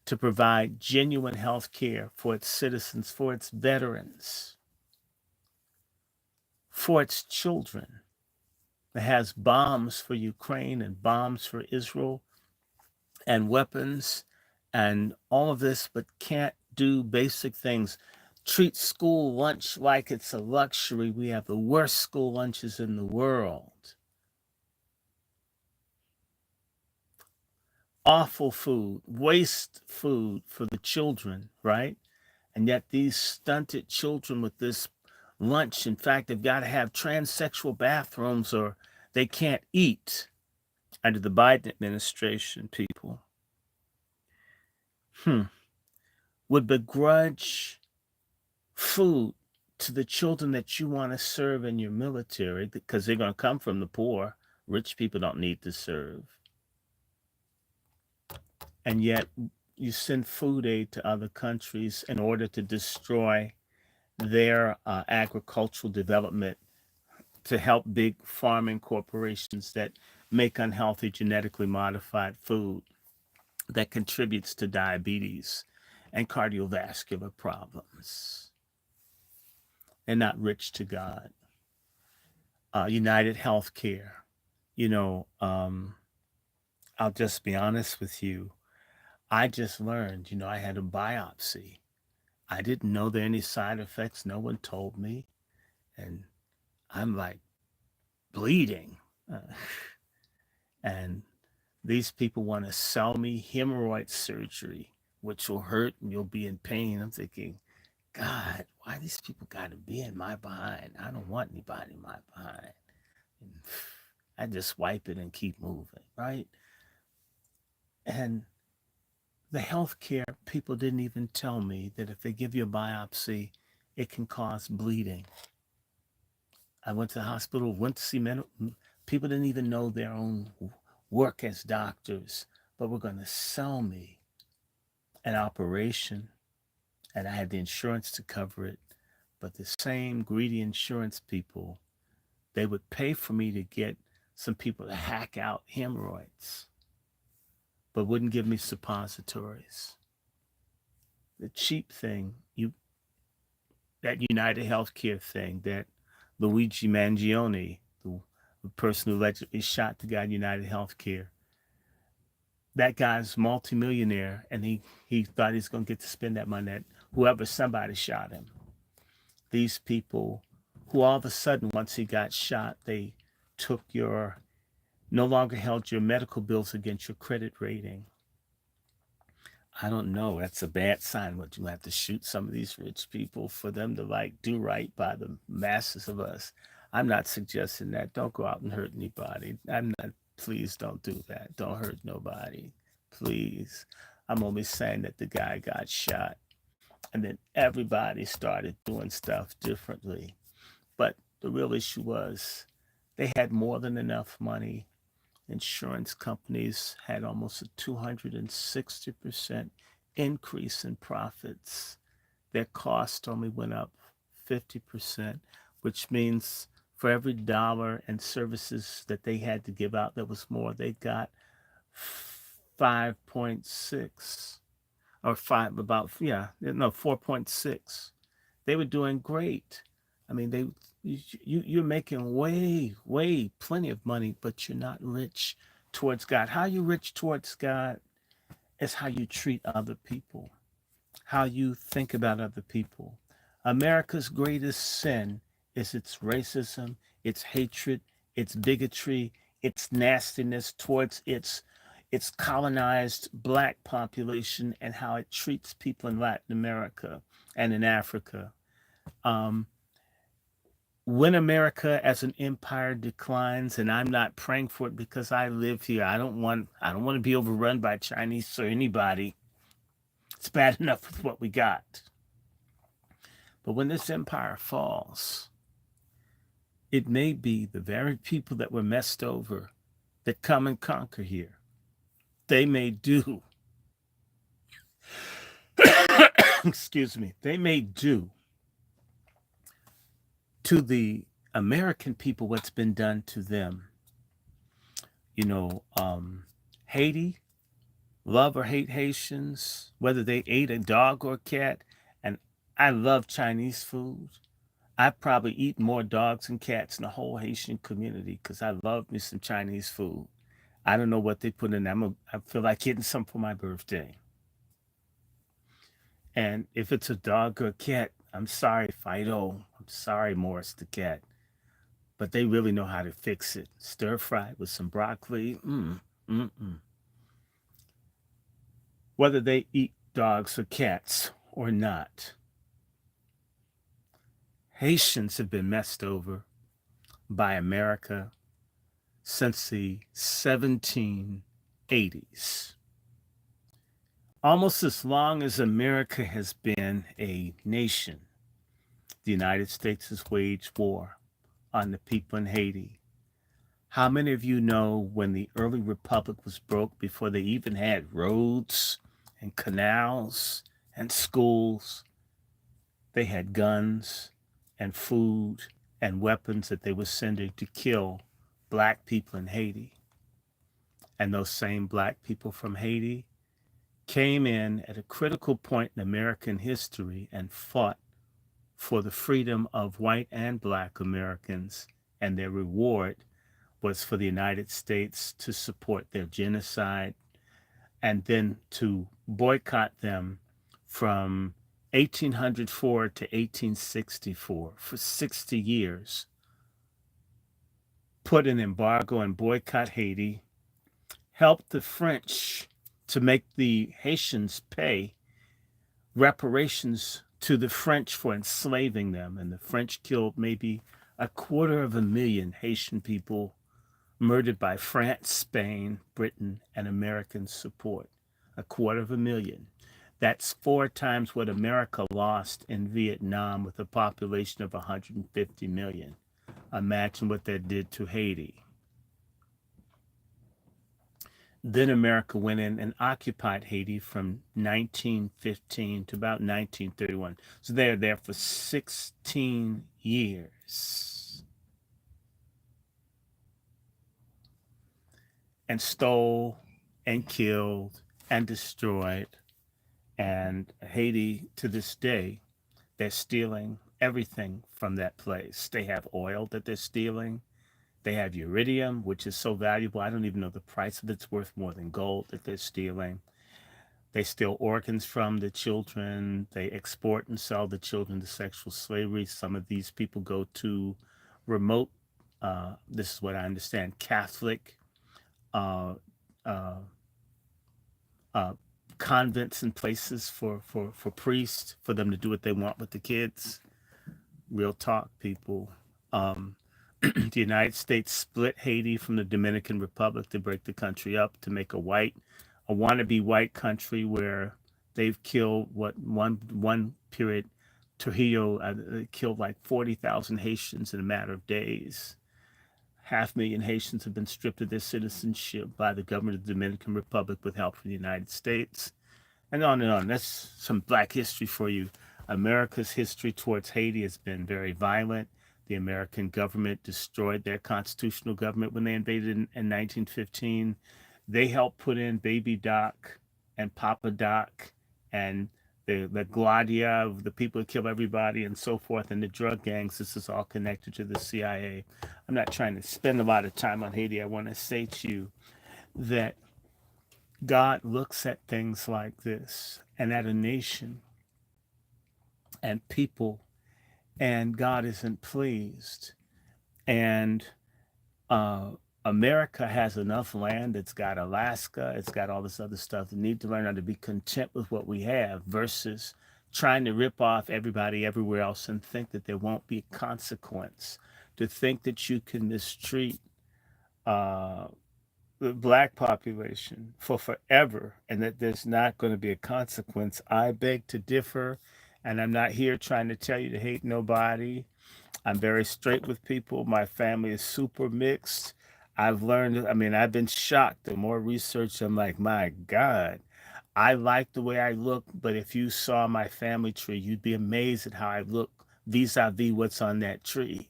to provide genuine health care for its citizens, for its veterans, for its children, that has bombs for Ukraine and bombs for Israel and weapons and all of this, but can't do basic things. Treat school lunch like it's a luxury. We have the worst school lunches in the world. Awful food, waste food for the children, right? And yet these stunted children with this lunch, in fact, they've got to have transsexual bathrooms or they can't eat under the Biden administration, people. Would begrudge food to the children that you want to serve in your military because they're going to come from the poor. Rich people don't need to serve. And yet you send food aid to other countries in order to destroy their agricultural development to help big farming corporations that make unhealthy genetically modified food that contributes to diabetes and cardiovascular problems. They're not rich to God. United Healthcare, you know, I'll just be honest with you. I just learned, I had a biopsy. I didn't know there were any side effects. No one told me. And I'm like bleeding. And these people want to sell me hemorrhoid surgery, which will hurt and you'll be in pain. I'm thinking, God, why these people got to be in my behind? I don't want anybody in my behind. And I just wipe it and keep moving, right? And the healthcare people didn't even tell me that if they give you a biopsy, it can cause bleeding. I went to the hospital, went to see people didn't even know their own work as doctors, but were going to sell me an operation, and I had the insurance to cover it. But the same greedy insurance people, they would pay for me to get some people to hack out hemorrhoids, but wouldn't give me suppositories. The cheap thing, that United Healthcare thing, that Luigi Mangione, the person who allegedly shot the guy in United Healthcare, that guy's multimillionaire, and he thought he was going to get to spend that money at somebody shot him. These people who all of a sudden, once he got shot, they no longer held your medical bills against your credit rating. I don't know. That's a bad sign. What, you have to shoot some of these rich people for them to do right by the masses of us? I'm not suggesting that. Don't go out and hurt anybody. Please don't do that. Don't hurt nobody. Please. I'm only saying that the guy got shot and then everybody started doing stuff differently. But The real issue was they had more than enough money. Insurance companies had almost a 260% increase in profits. Their cost only went up 50%, which means for every dollar in services that they had to give out, that was more. They got 5.6 or five, about, yeah, no, 4.6. They were doing great. I mean, you're making way plenty of money, but you're not rich towards God. How you rich towards God is how you treat other people, how you think about other people. America's greatest sin is its racism, its hatred, its bigotry, its nastiness towards its colonized black population and how it treats people in Latin America and in Africa. Um, when America as an empire declines, and I'm not praying for it because I live here. I don't want to be overrun by Chinese or anybody. It's bad enough with what we got. But when this empire falls, it may be the very people that were messed over that come and conquer here. They may do, excuse me, they may do to the American people what's been done to them. You know, Haiti, love or hate Haitians, whether they ate a dog or a cat. And I love Chinese food. I probably eat more dogs and cats in the whole Haitian community because I love me some Chinese food. I don't know what they put in. I feel like getting some for my birthday. And if it's a dog or a cat, I'm sorry, Fido. I'm sorry, Morris the cat. But they really know how to fix it. Stir fry with some broccoli. Mm. Whether they eat dogs or cats or not, Haitians have been messed over by America since the 1780s. Almost as long as America has been a nation, the United States has waged war on the people in Haiti. How many of you know when the early republic was broke before they even had roads and canals and schools? They had guns and food and weapons that they were sending to kill black people in Haiti. And those same black people from Haiti came in at a critical point in American history and fought for the freedom of white and black Americans. And their reward was for the United States to support their genocide and then to boycott them from 1804 to 1864 for 60 years, put an embargo and boycott Haiti, helped the French to make the Haitians pay reparations to the French for enslaving them. And the French killed maybe 250,000 Haitian people murdered by France, Spain, Britain, and American support. 250,000. That's 4 times what America lost in Vietnam with a population of 150 million. Imagine what that did to Haiti. Then America went in and occupied Haiti from 1915 to about 1931. So they're there for 16 years and stole and killed and destroyed. And Haiti, to this day, they're stealing everything from that place. They have oil that they're stealing. They have iridium, which is so valuable. I don't even know the price of it. It's worth more than gold that they're stealing. They steal organs from the children. They export and sell the children to sexual slavery. Some of these people go to remote, this is what I understand, Catholic uh, uh, uh, convents and places for priests, for them to do what they want with the kids. Real talk, people. Um, the United States split Haiti from the Dominican Republic to break the country up to make a wannabe white country where they've killed what one period Trujillo killed like 40,000 Haitians in a matter of days. 500,000 Haitians have been stripped of their citizenship by the government of the Dominican Republic with help from the United States. And on and on. That's some black history for you. America's history towards Haiti has been very violent. The American government destroyed their constitutional government when they invaded in 1915. They helped put in Baby Doc and Papa Doc and the Gladia of the people who kill everybody and so forth, and the drug gangs. This is all connected to the CIA. I'm not trying to spend a lot of time on Haiti. I want to say to you that God looks at things like this and at a nation and people, and God isn't pleased. And uh, America has enough land. It's got Alaska. It's got all this other stuff. We need to learn how to be content with what we have versus trying to rip off everybody everywhere else and think that there won't be a consequence. To think that you can mistreat uh, the black population for forever and that there's not going to be a consequence. I beg to differ. And I'm not here trying to tell you to hate nobody. I'm very straight with people. My family is super mixed. I've learned, I mean, I've been shocked. The more research, I'm like, my God, I like the way I look. But if you saw my family tree, you'd be amazed at how I look vis a vis what's on that tree.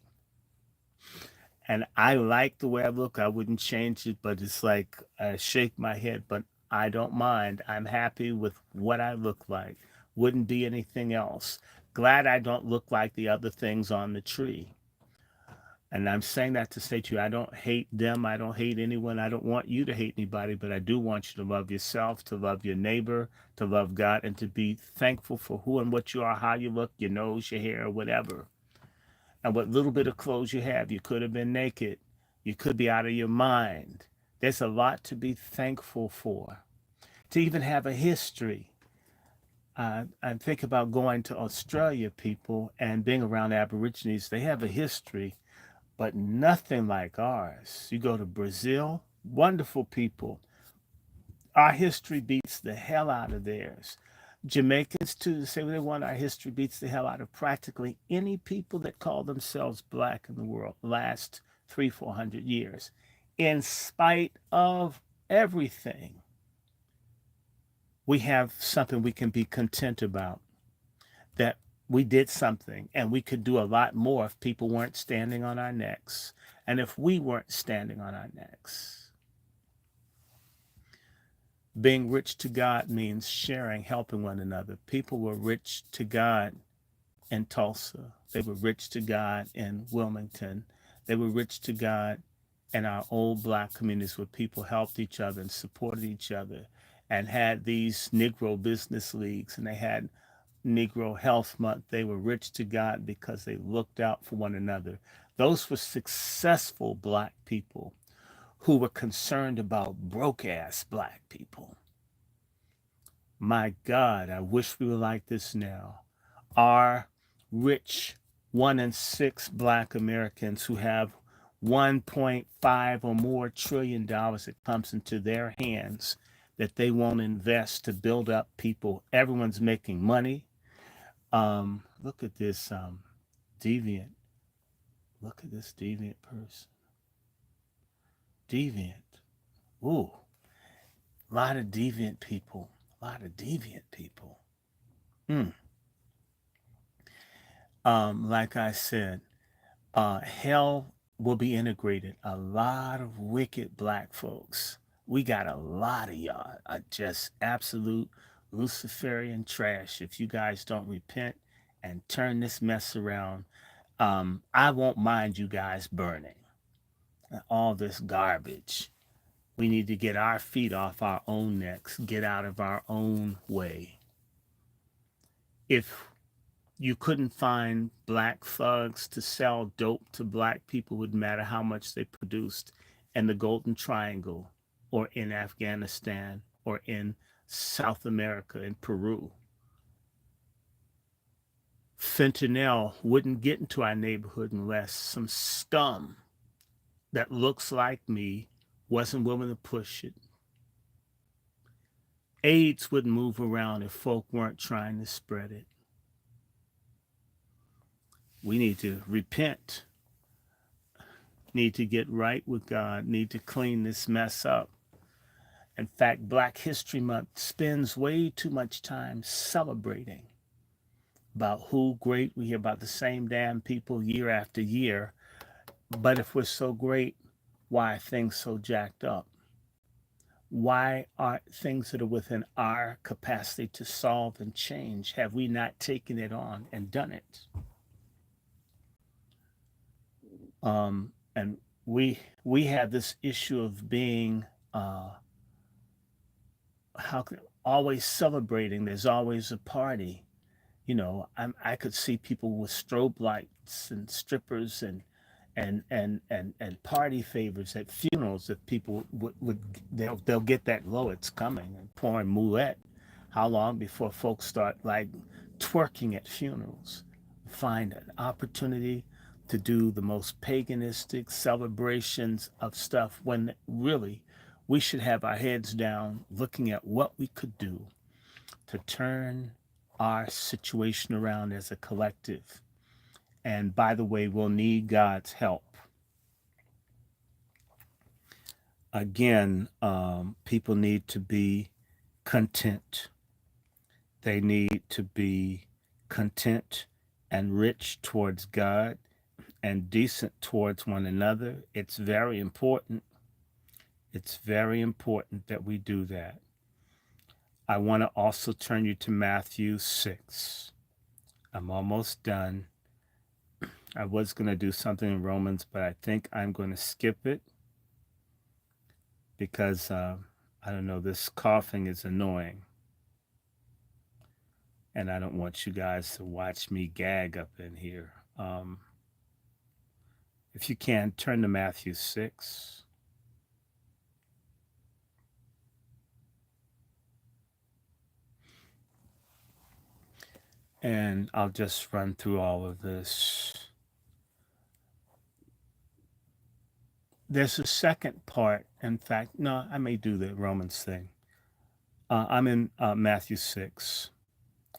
And I like the way I look. I wouldn't change it, but it's like I shake my head, but I don't mind. I'm happy with what I look like. Wouldn't be anything else. Glad I don't look like the other things on the tree. And I'm saying that to say to you, I don't hate them. I don't hate anyone. I don't want you to hate anybody, but I do want you to love yourself, to love your neighbor, to love God, and to be thankful for who and what you are, how you look, your nose, your hair, whatever. And what little bit of clothes you have. You could have been naked. You could be out of your mind. There's a lot to be thankful for. To even have a history. I think about going to Australia, people, and being around Aborigines. They have a history, but nothing like ours. You go to Brazil, wonderful people. Our history beats the hell out of theirs. Jamaicans, too, say what they want. Our history beats the hell out of practically any people that call themselves black in the world last 300-400 years. In spite of everything, we have something we can be content about, that we did something and we could do a lot more if people weren't standing on our necks and if we weren't standing on our necks. Being rich to God means sharing, helping one another. People were rich to God in Tulsa. They were rich to God in Wilmington. They were rich to God in our old black communities where people helped each other and supported each other and had these Negro business leagues and they had Negro Health Month. They were rich to God because they looked out for one another. Those were successful black people who were concerned about broke ass black people. My God, I wish we were like this now. Our rich 1 in 6 black Americans who have 1.5 or more trillion dollars that comes into their hands that they won't invest to build up people. Everyone's making money. Look at this deviant. Look at this deviant person. Deviant. Ooh, a lot of deviant people. A lot of deviant people. Mm. Like I said, hell will be integrated. A lot of wicked black folks. We got a lot of y'all are just absolute Luciferian trash. If you guys don't repent and turn this mess around, I won't mind you guys burning all this garbage. We need to get our feet off our own necks, get out of our own way. If you couldn't find black thugs to sell dope to black people, would matter how much they produced in the Golden Triangle or in Afghanistan or in South America in Peru. Fentanyl wouldn't get into our neighborhood unless some scum that looks like me wasn't willing to push it. AIDS wouldn't move around if folk weren't trying to spread it. We need to repent, need to get right with God, need to clean this mess up. In fact, Black History Month spends way too much time celebrating about who great. We hear about the same damn people year after year. But if we're so great, why are things so jacked up? Why aren't things that are within our capacity to solve and change? Have we not taken it on and done it? And we have this issue of being how can always celebrating. There's always a party. I could see people with strobe lights and strippers and party favors at funerals that people would they'll get that low it's coming and pouring Moet. How long before folks start like twerking at funerals? Find an opportunity to do the most paganistic celebrations of stuff when really we should have our heads down looking at what we could do to turn our situation around as a collective. And by the way, we'll need God's help. Again, people need to be content. They need to be content and rich towards God and decent towards one another. It's very important. It's very important that we do that. I want to also turn you to Matthew 6. I'm almost done. I was going to do something in Romans, but I think I'm going to skip it because I don't know, this coughing is annoying. And I don't want you guys to watch me gag up in here. If you can, turn to Matthew 6. And I'll just run through all of this. There's a second part. In fact, no, I may do the Romans thing. I'm in Matthew 6.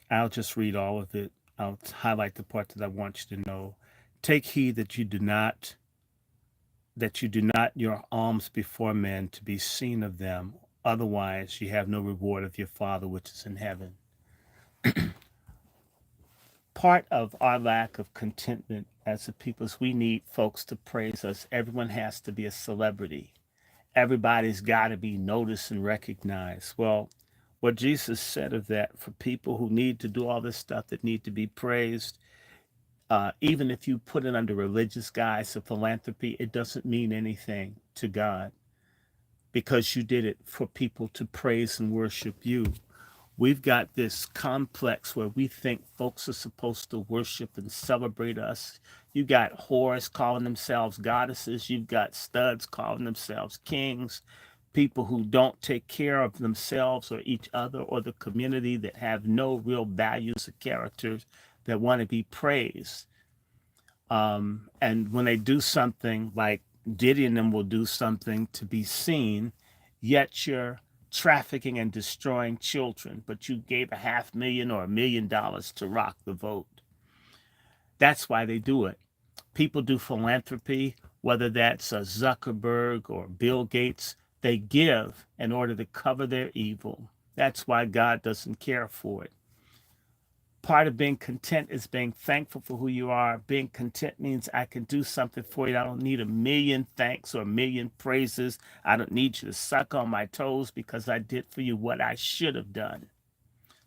I'll just read all of it. I'll highlight the part that I want you to know. Take heed that you do not your alms before men to be seen of them. Otherwise, you have no reward of your Father which is in heaven. Part of our lack of contentment as a people is we need folks to praise us. Everyone has to be a celebrity. Everybody's got to be noticed and recognized. Well, what Jesus said of that for people who need to do all this stuff that need to be praised, even if you put it under religious guise of philanthropy, it doesn't mean anything to God because you did it for people to praise and worship you. We've got this complex where we think folks are supposed to worship and celebrate us. You got whores calling themselves goddesses. You've got studs calling themselves kings. People who don't take care of themselves or each other or the community, that have no real values or characters, that want to be praised. And when they do something like Diddy and them will do something to be seen, yet you're trafficking and destroying children, but you gave $500,000 or $1 million to rock the vote. That's why they do it. People do philanthropy, whether that's a Zuckerberg or Bill Gates, they give in order to cover their evil. That's why God doesn't care for it. Part of being content is being thankful for who you are. Being content means I can do something for you. I don't need a million thanks or a million praises. I don't need you to suck on my toes because I did for you what I should have done.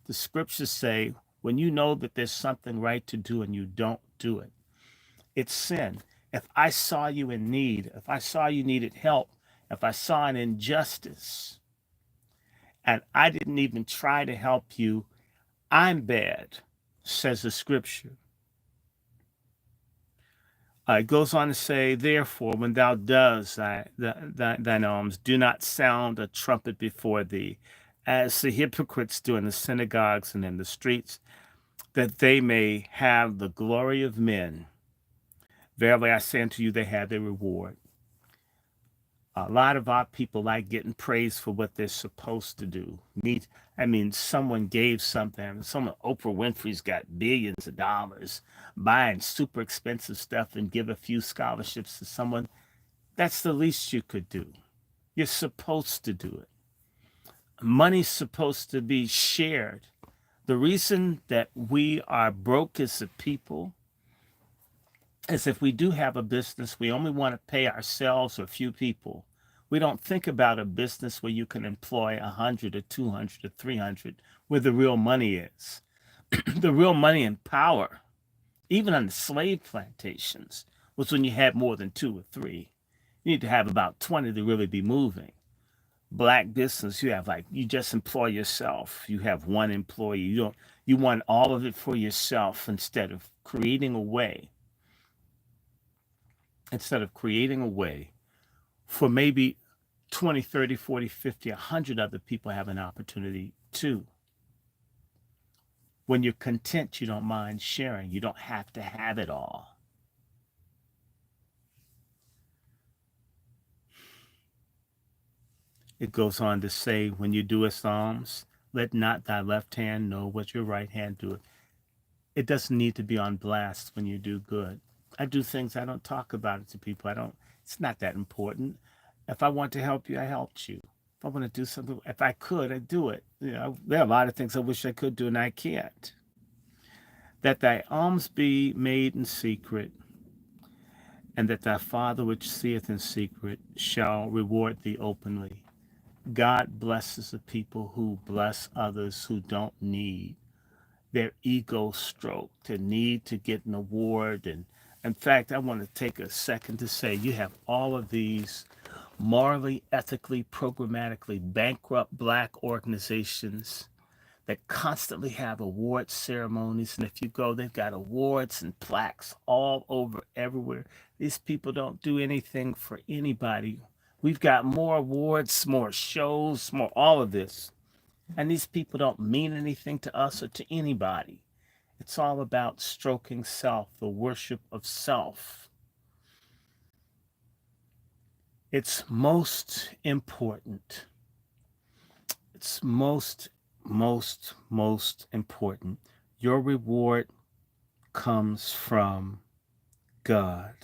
The scriptures say when you know that there's something right to do and you don't do it, it's sin. If I saw you in need, if I saw you needed help, if I saw an injustice and I didn't even try to help you, I'm bad, says the scripture. It goes on to say, therefore, when thou does thine alms, do not sound a trumpet before thee, as the hypocrites do in the synagogues and in the streets, that they may have the glory of men. Verily I say unto you, they have their reward. A lot of our people like getting praised for what they're supposed to do. I mean, someone gave something. Someone, Oprah Winfrey's got billions of dollars buying super expensive stuff and give a few scholarships to someone. That's the least you could do. You're supposed to do it. Money's supposed to be shared. The reason that we are broke as a people is if we do have a business, we only want to pay ourselves or a few people. We don't think about a business where you can employ 100 or 200 or 300, where the real money is. The real money and power, even on the slave plantations, was when you had more than two or three. You need to have about 20 to really be moving. Black business, you have like, you just employ yourself. You have one employee. You want all of it for yourself instead of creating a way for maybe 20, 30, 40, 50, 100 other people have an opportunity too. When you're content, you don't mind sharing. You don't have to have it all. It goes on to say, when you do alms, let not thy left hand know what your right hand doeth. It doesn't need to be on blast when you do good. I do things, I don't talk about it to people. It's not that important. If I want to help you, I helped you. If I want to do something, if I could, I'd do it. There are a lot of things I wish I could do and I can't. That thy alms be made in secret, and that thy Father which seeth in secret shall reward thee openly. God blesses the people who bless others who don't need their ego stroked, to need to get an award. And in fact, I want to take a second to say you have all of these morally, ethically, programmatically bankrupt black organizations that constantly have award ceremonies. And if you go, they've got awards and plaques all over everywhere. These people don't do anything for anybody. We've got more awards, more shows, more all of this. And these people don't mean anything to us or to anybody. It's all about stroking self, the worship of self. It's most important. It's most important. Your reward comes from God.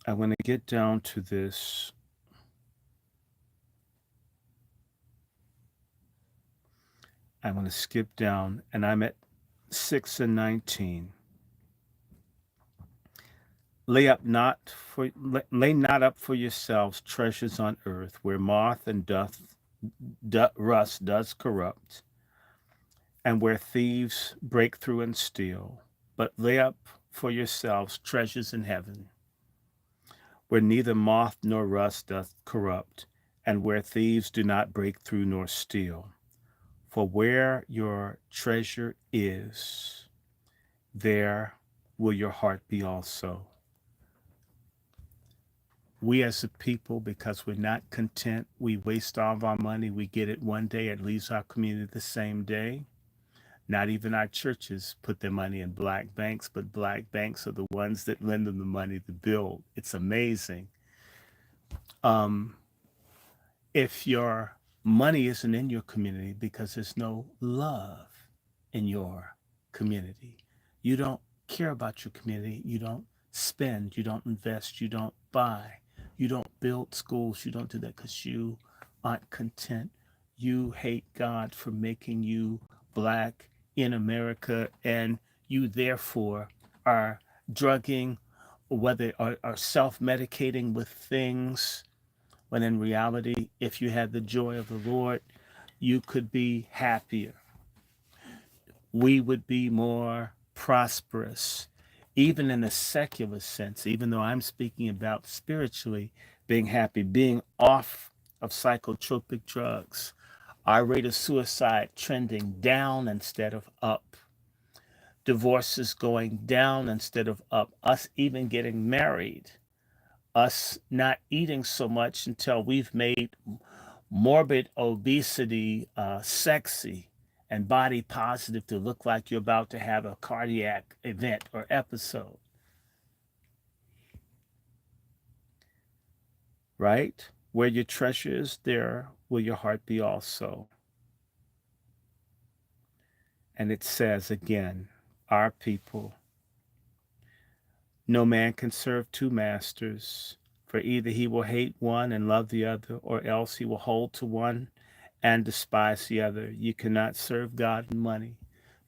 I want to get down to this. I want to skip down, and I'm at 6 and 19. Lay not up for yourselves treasures on earth, where moth and rust does corrupt, and where thieves break through and steal. But lay up for yourselves treasures in heaven, where neither moth nor rust doth corrupt, and where thieves do not break through nor steal. For where your treasure is, there will your heart be also. We as a people, because we're not content, we waste all of our money. We get it one day, it leaves our community the same day. Not even our churches put their money in black banks, but black banks are the ones that lend them the money to build. It's amazing. If your money isn't in your community because there's no love in your community, you don't care about your community, you don't spend, you don't invest, you don't buy, you don't build schools, you don't do that because you aren't content. You hate God for making you black in America, and you therefore are drugging, whether are self-medicating with things, when in reality, if you had the joy of the Lord, you could be happier. We would be more prosperous, even in a secular sense, even though I'm speaking about spiritually being happy, being off of psychotropic drugs. Our rate of suicide trending down instead of up. Divorces going down instead of up. Us even getting married. Us not eating so much until we've made morbid obesity sexy and body positive to look like you're about to have a cardiac event or episode. right? Where your treasure is, there will your heart be also. And it says again, our people, no man can serve two masters, for either he will hate one and love the other, or else he will hold to one and despise the other. You cannot serve God and money.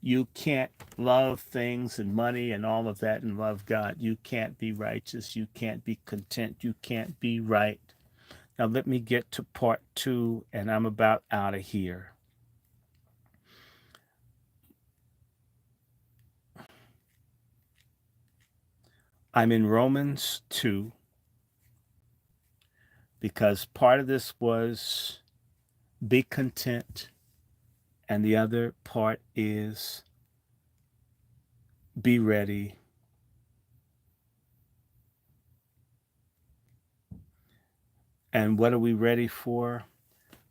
You can't love things and money and all of that and love God. You can't be righteous. You can't be content. You can't be right. Now, let me get to part two, and I'm about out of here. I'm in Romans 2 because part of this was be content, and the other part is be ready. And what are we ready for?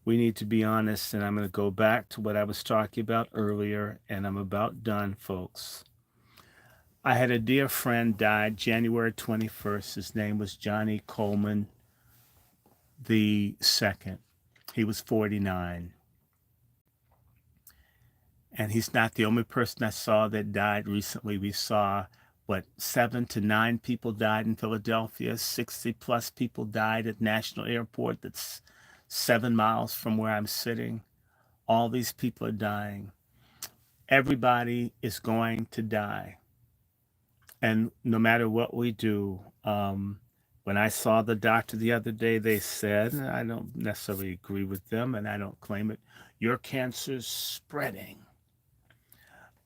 We need to be honest, and I'm going to go back to what I was talking about earlier, and I'm about done, folks. I had a dear friend died January 21st. His name was Johnny Coleman the second. He was 49. And he's not the only person I saw that died recently. We saw, what, 7 to 9 people died in Philadelphia, 60 plus people died at National Airport that's 7 miles from where I'm sitting. All these people are dying. Everybody is going to die. And no matter what we do, when I saw the doctor the other day, they said, and I don't necessarily agree with them and I don't claim it, your cancer's spreading.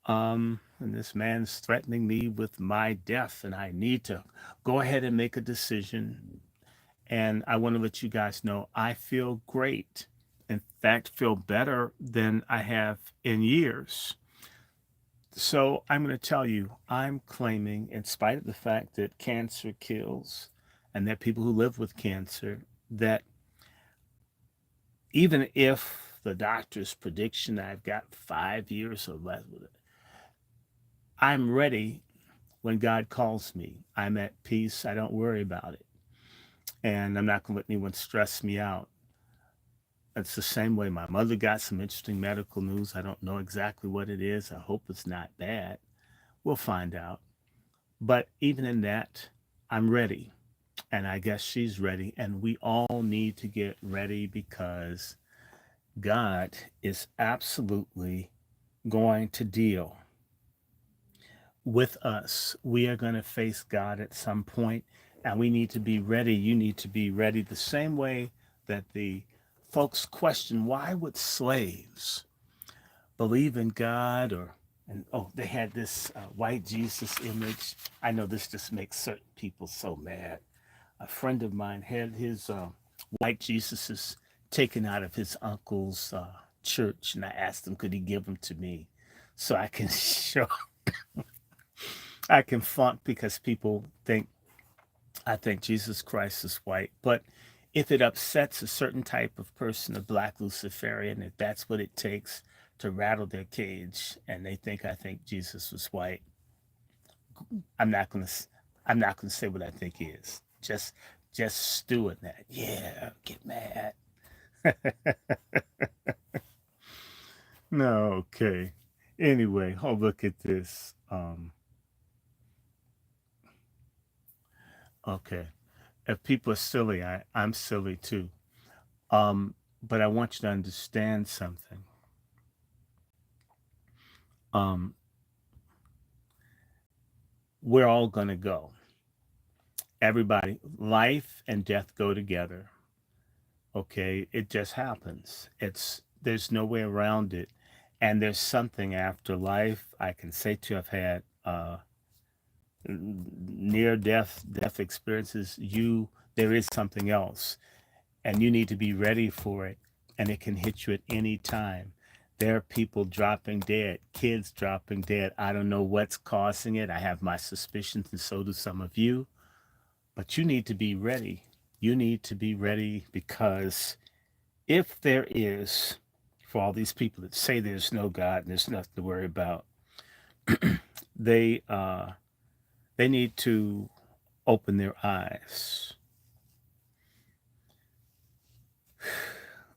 And this man's threatening me with my death, and I need to go ahead and make a decision. And I want to let you guys know I feel great. In fact, feel better than I have in years. So I'm going to tell you, I'm claiming, in spite of the fact that cancer kills and that people who live with cancer, that even if the doctor's prediction I've got 5 years or less with it, I'm ready when God calls me. I'm at peace. I don't worry about it. And I'm not going to let anyone stress me out. It's the same way my mother got some interesting medical news. I don't know exactly what it is. I hope it's not bad. We'll find out. But even in that, I'm ready. And I guess she's ready. And we all need to get ready because God is absolutely going to deal with us. We are going to face God at some point, and we need to be ready. You need to be ready the same way that the folks question why would slaves believe in God or and oh they had this white Jesus image. I know this just makes certain people so mad. A friend of mine had his white Jesuses taken out of his uncle's church, and I asked him could he give them to me so I can show I can flunk because people think I think Jesus Christ is white. But if it upsets a certain type of person, a black Luciferian, if that's what it takes to rattle their cage, and they think I think Jesus was white, I'm not gonna I'm not gonna say what I think he is. Just stew in that. Yeah, get mad. No, okay. Anyway, oh look at this. Okay. If people are silly, I'm silly too. But I want you to understand something. Um, we're all going to go. Everybody, life and death go together. Okay, it just happens. There's no way around it, and there's something after life. I can say to you, I've had near death experiences. There is something else, and you need to be ready for it, and it can hit you at any time. There are people dropping dead, kids dropping dead. I don't know what's causing it. I have my suspicions, and so do some of you. But you need to be ready. You need to be ready because if there is, for all these people that say there's no God and there's nothing to worry about, they uh, they need to open their eyes.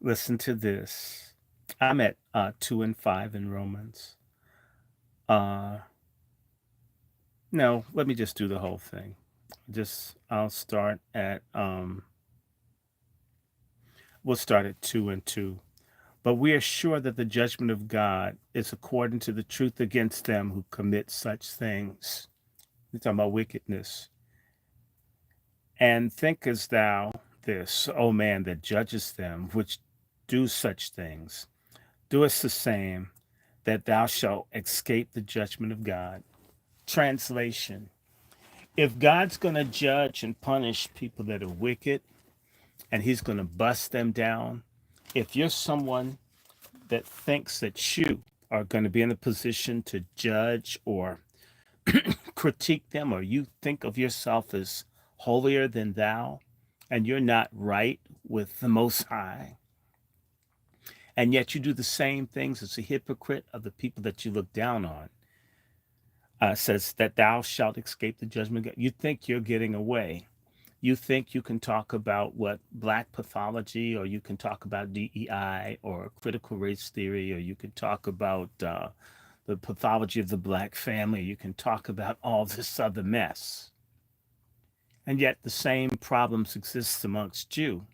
Listen to this. I'm at 2 and 5 in Romans. Uh, no, let me just do the whole thing. I'll start at we'll start at 2 and 2. But we are sure that the judgment of God is according to the truth against them who commit such things. We're talking about wickedness. And thinkest thou this, O man, that judgest them which do such things, doest the same, that thou shalt escape the judgment of God. Translation: if God's going to judge and punish people that are wicked and he's going to bust them down, if you're someone that thinks that you are going to be in a position to judge or critique them, or you think of yourself as holier than thou, and you're not right with the Most High, and yet you do the same things as a hypocrite of the people that you look down on, says that thou shalt escape the judgment of God. You think you're getting away. You think you can talk about what black pathology, or you can talk about DEI or critical race theory, or you can talk about the pathology of the black family. You can talk about all this other mess. And yet the same problems exist amongst you,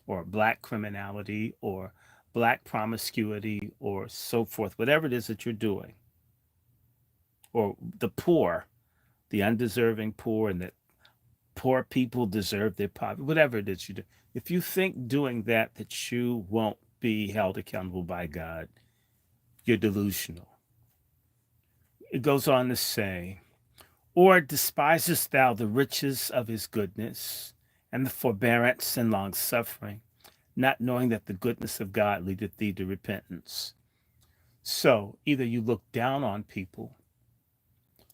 or black criminality, or black promiscuity, or so forth, whatever it is that you're doing, or the poor, the undeserving poor, and that poor people deserve their poverty, whatever it is you do. If you think doing that you won't be held accountable by God, you're delusional. It goes on to say, or despisest thou the riches of his goodness and the forbearance and long suffering, not knowing that the goodness of God leadeth thee to repentance. So either you look down on people,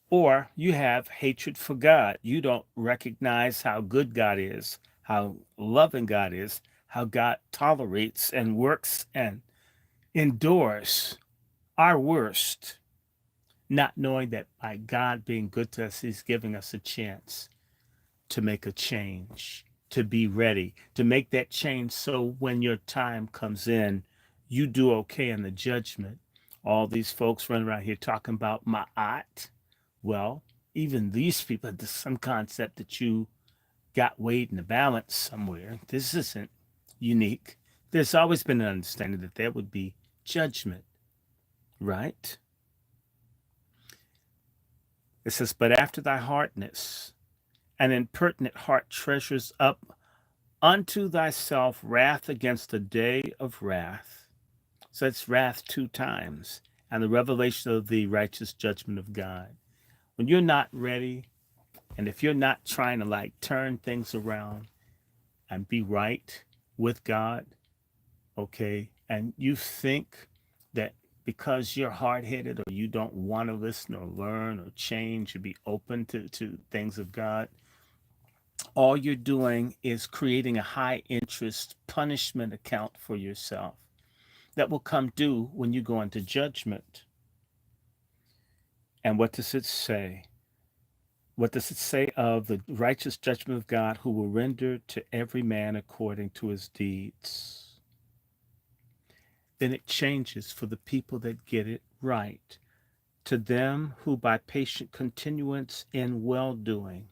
or you have hatred for God. You don't recognize how good God is, how loving God is, how God tolerates and works and endures our worst, not knowing that by God being good to us, he's giving us a chance to make a change, to be ready, to make that change so when your time comes in, you do okay in the judgment. All these folks running around here talking about ma'at. Well, even these people had some concept that you got weighed in the balance somewhere. This isn't unique. There's always been an understanding that there would be judgment, right? It says, but after thy hardness, an impertinent heart treasures up unto thyself wrath against the day of wrath. So it's wrath two times, and the revelation of the righteous judgment of God. When you're not ready, and if you're not trying to like turn things around and be right with God, okay, and you think that because you're hard-headed, or you don't want to listen or learn or change or be open to things of God, all you're doing is creating a high interest punishment account for yourself that will come due when you go into judgment. And what does it say? What does it say of the righteous judgment of God, who will render to every man according to his deeds? Then it changes for the people that get it right. To them who by patient continuance in well doing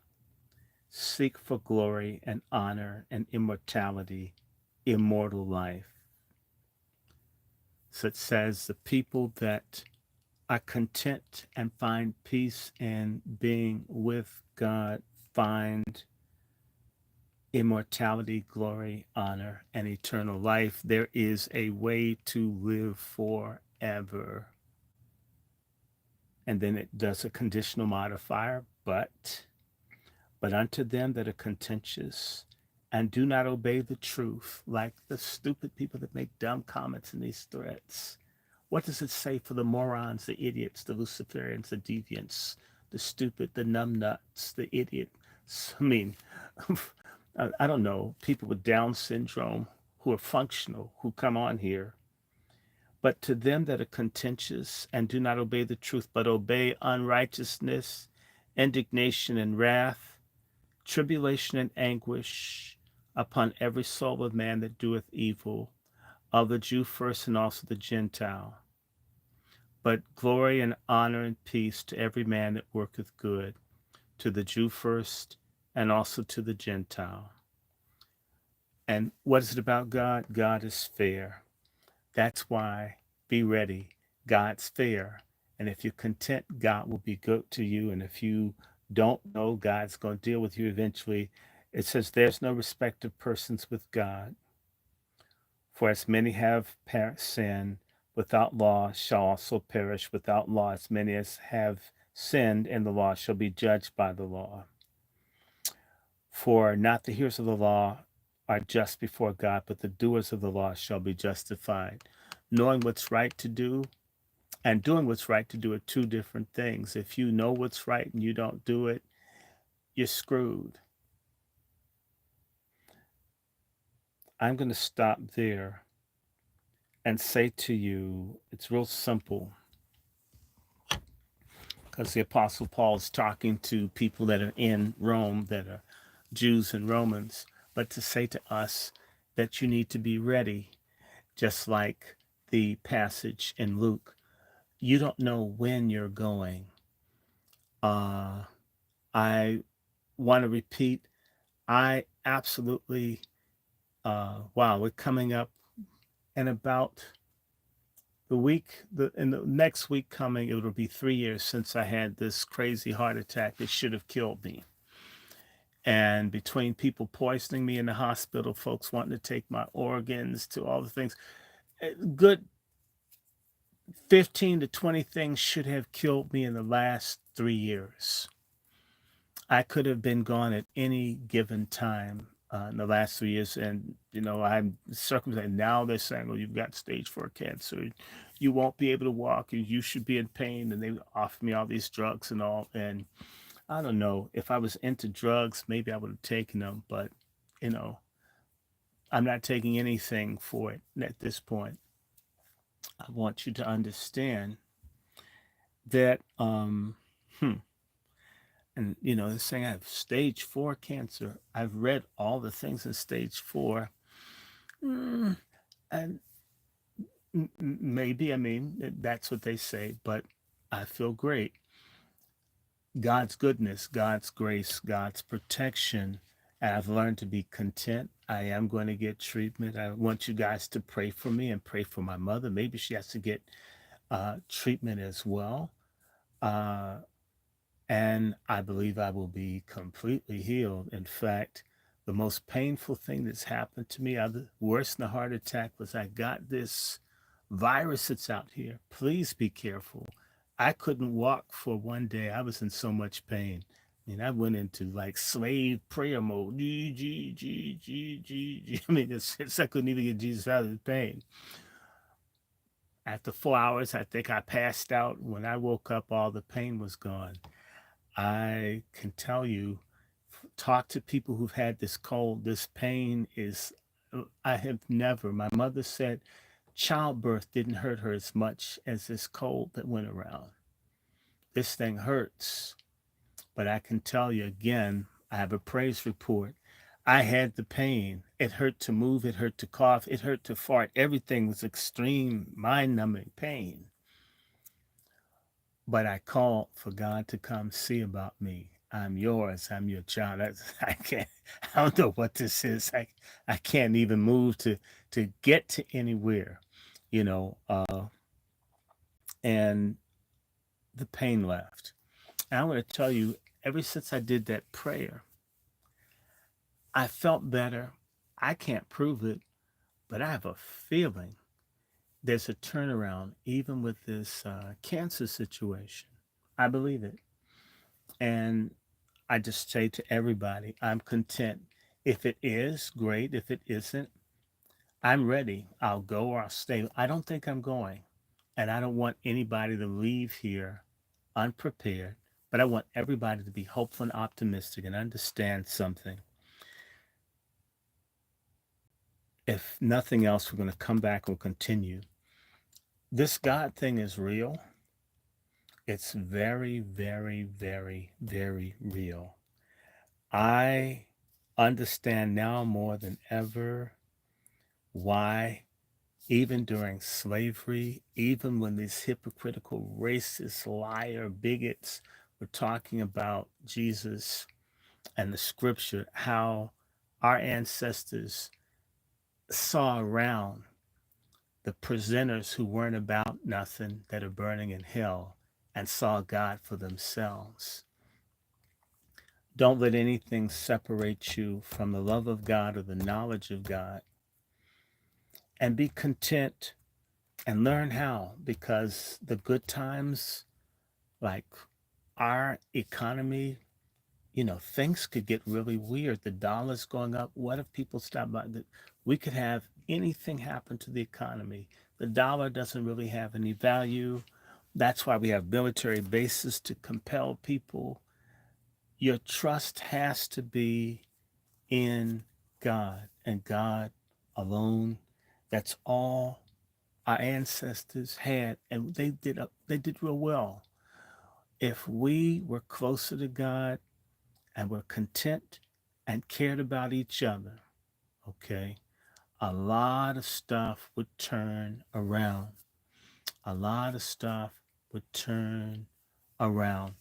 seek for glory and honor and immortality, immortal life. So it says the people that are content and find peace in being with God find immortality, glory, honor, and eternal life. There is a way to live forever. And then it does a conditional modifier, but unto them that are contentious and do not obey the truth, like the stupid people that make dumb comments in these threads. What does it say for the morons, the idiots, the Luciferians, the deviants, the stupid, the numbnuts, the idiots? I mean, I don't know, people with Down syndrome who are functional, who come on here. But to them that are contentious and do not obey the truth, but obey unrighteousness, indignation and wrath, tribulation and anguish upon every soul of man that doeth evil, of the Jew first and also the Gentile. But glory and honor and peace to every man that worketh good, to the Jew first and also to the Gentile. And what is it about God? God is fair. That's why be ready. God's fair. And if you're content, God will be good to you. And if you don't know, God's going to deal with you eventually. It says there's no respect of persons with God. For as many have sinned without law shall also perish without law. As many as have sinned in the law shall be judged by the law. For not the hearers of the law are just before God, but the doers of the law shall be justified. Knowing what's right to do and doing what's right to do are two different things. If you know what's right and you don't do it, you're screwed. I'm going to stop there and say to you, it's real simple, because the Apostle Paul is talking to people that are in Rome, that are Jews and Romans, but to say to us that you need to be ready, just like the passage in Luke. You don't know when you're going. I want to repeat, I absolutely, wow, we're coming up in about in the next week coming, it will be 3 years since I had this crazy heart attack that should have killed me. And between people poisoning me in the hospital, folks wanting to take my organs, to all the things, good 15 to 20 things should have killed me in the last 3 years. I could have been gone at any given time in the last 3 years. And, I'm circumcised. Now they're saying, well, you've got stage 4 cancer. You won't be able to walk. You should be in pain. And they offered me all these drugs and all. And I don't know. If I was into drugs, maybe I would have taken them. But, you know, I'm not taking anything for it at this point. I want you to understand that, and they're saying I have stage 4 cancer. I've read all the things in stage 4. And maybe, I mean, that's what they say, but I feel great. God's goodness, God's grace, God's protection. And I've learned to be content. I am going to get treatment. I want you guys to pray for me and pray for my mother. Maybe she has to get treatment as well. Uh, and I believe I will be completely healed. In fact, the most painful thing that's happened to me, worse than a heart attack, was I got this virus that's out here. Please be careful. I couldn't walk for one day. I was in so much pain. I mean, I went into like slave prayer mode. G, G, G, G, G, G. I mean, I couldn't even get Jesus out of the pain. After 4 hours, I think I passed out. When I woke up, all the pain was gone. I can tell you, talk to people who've had this cold. This pain is, I have never, my mother said childbirth didn't hurt her as much as this cold that went around. This thing hurts. But I can tell you again, I have a praise report. I had the pain. It hurt to move. It hurt to cough. It hurt to fart. Everything was extreme, mind numbing pain. But I called for God to come see about me. I'm yours. I'm your child. I can't. I don't know what this is. I can't even move to get to anywhere, you know. And the pain left. And I'm going to tell you, ever since I did that prayer, I felt better. I can't prove it, but I have a feeling there's a turnaround, even with this cancer situation. I believe it. And I just say to everybody, I'm content. If it is, great. If it isn't, I'm ready. I'll go or I'll stay. I don't think I'm going. And I don't want anybody to leave here unprepared, but I want everybody to be hopeful and optimistic and understand something. If nothing else, we're going to come back and continue. This God thing is real. It's very, very, very, very real. I understand now more than ever why even during slavery, even when these hypocritical racist liar bigots were talking about Jesus and the scripture, how our ancestors saw around the presenters who weren't about nothing that are burning in hell and saw God for themselves. Don't let anything separate you from the love of God or the knowledge of God, and be content and learn how, because the good times, like our economy, things could get really weird. The dollar's going up. What if people stop by? We could have anything happen to the economy. The dollar doesn't really have any value. That's why we have military bases to compel people. Your trust has to be in God and God alone. That's all our ancestors had, and they did real well. If we were closer to God and were content and cared about each other, okay, a lot of stuff would turn around. A lot of stuff would turn around.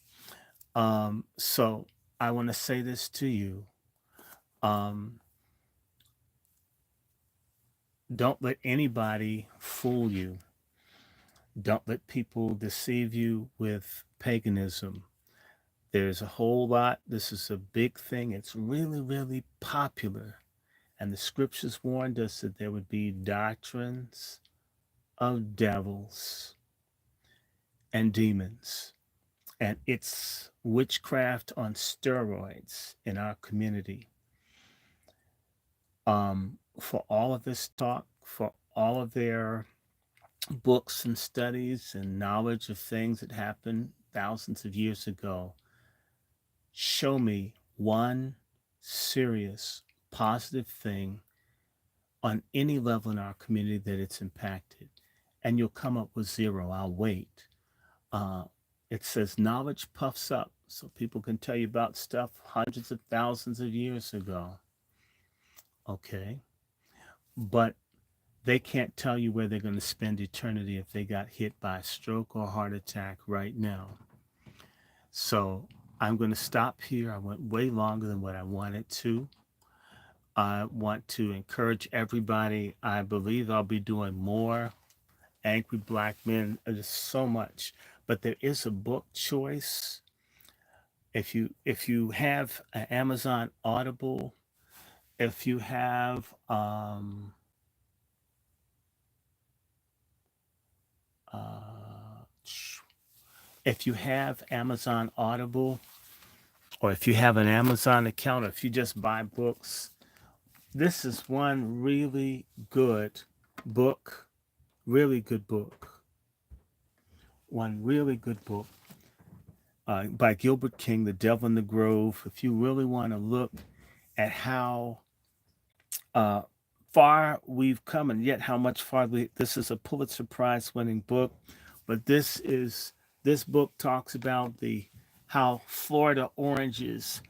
So I want to say this to you. Um, don't let anybody fool you. Don't let people deceive you with paganism. There's a whole lot. This is a big thing. It's really, really popular. And the scriptures warned us that there would be doctrines of devils and demons. And it's witchcraft on steroids in our community. For all of this talk, for all of their books and studies and knowledge of things that happened thousands of years ago, show me one serious, positive thing on any level in our community that it's impacted. And you'll come up with zero. I'll wait. Uh, it says knowledge puffs up, so people can tell you about stuff hundreds of thousands of years ago. Okay. But they can't tell you where they're going to spend eternity if they got hit by a stroke or heart attack right now. So I'm going to stop here. I went way longer than what I wanted to. I want to encourage everybody. I believe I'll be doing more Angry Black Men. There's so much, but there is a book choice. If you have an Amazon Audible, if you have uh, if you have Amazon Audible, or if you have an Amazon account, or if you just buy books, this is one really good book. Really good book. One really good book by Gilbert King, The Devil in the Grove. If you really want to look at how uh, far we've come, and yet how much farther. This is a Pulitzer Prize winning book, but this book talks about the how Florida oranges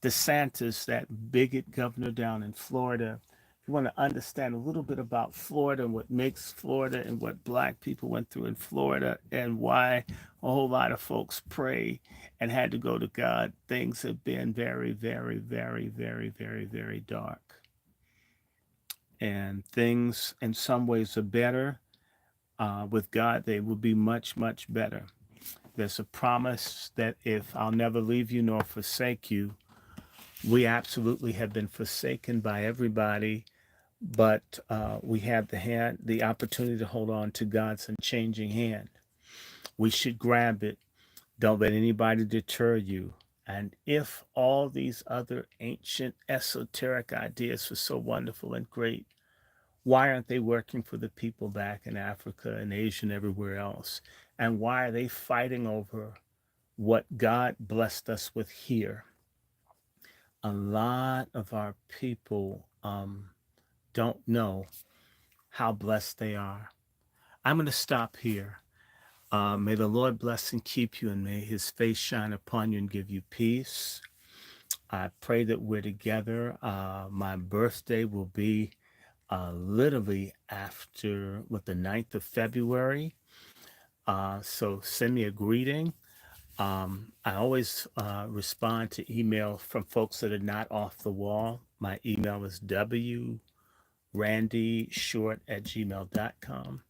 DeSantis, that bigot governor down in Florida. If you want to understand a little bit about Florida and what makes Florida and what black people went through in Florida and why a whole lot of folks pray and had to go to God, things have been very, very, very, very, very, very dark. And things in some ways are better. With God, they will be much, much better. There's a promise that if I'll never leave you nor forsake you, we absolutely have been forsaken by everybody, but we have the opportunity to hold on to God's unchanging hand. We should grab it. Don't let anybody deter you. And if all these other ancient esoteric ideas were so wonderful and great, why aren't they working for the people back in Africa and Asia and everywhere else? And why are they fighting over what God blessed us with here? A lot of our people don't know how blessed they are. I'm going to stop here. May the Lord bless and keep you, and may his face shine upon you and give you peace. I pray that we're together. My birthday will be literally after what the 9th of February. So send me a greeting. I always respond to email from folks that are not off the wall. My email is wrandyshort@gmail.com.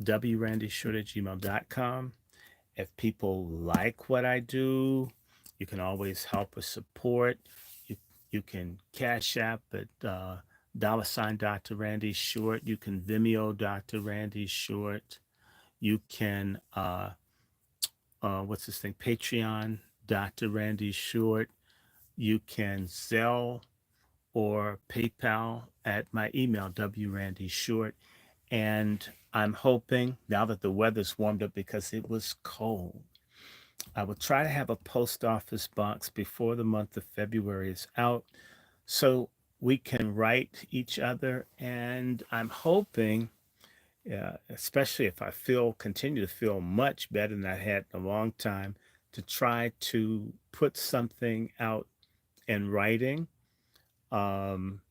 wrandyshort@gmail.com. If people like what I do, you can always help or support. You, you can Cash App at $ Dr. Randy Short. You can Vimeo Dr. Randy Short. You can, what's this thing? Patreon Dr. Randy Short. You can Zelle or PayPal at my email, wrandyshort. And I'm hoping now that the weather's warmed up because it was cold, I will try to have a post office box before the month of February is out so we can write each other. And I'm hoping, especially if I continue to feel much better than I had in a long time, to try to put something out in writing. Um,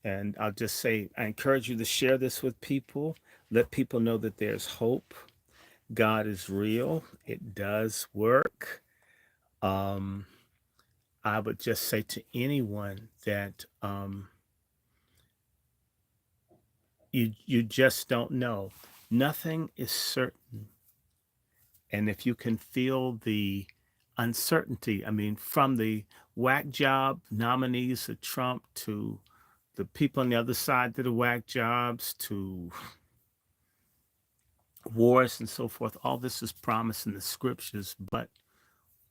and I'll just say, I encourage you to share this with people. Let people know that there's hope. God is real. It does work. Um, I would just say to anyone that you just don't know. Nothing is certain, and if you can feel the uncertainty, I mean, from the whack job nominees of Trump to the people on the other side that are whack jobs to wars and so forth, all this is promised in the scriptures. But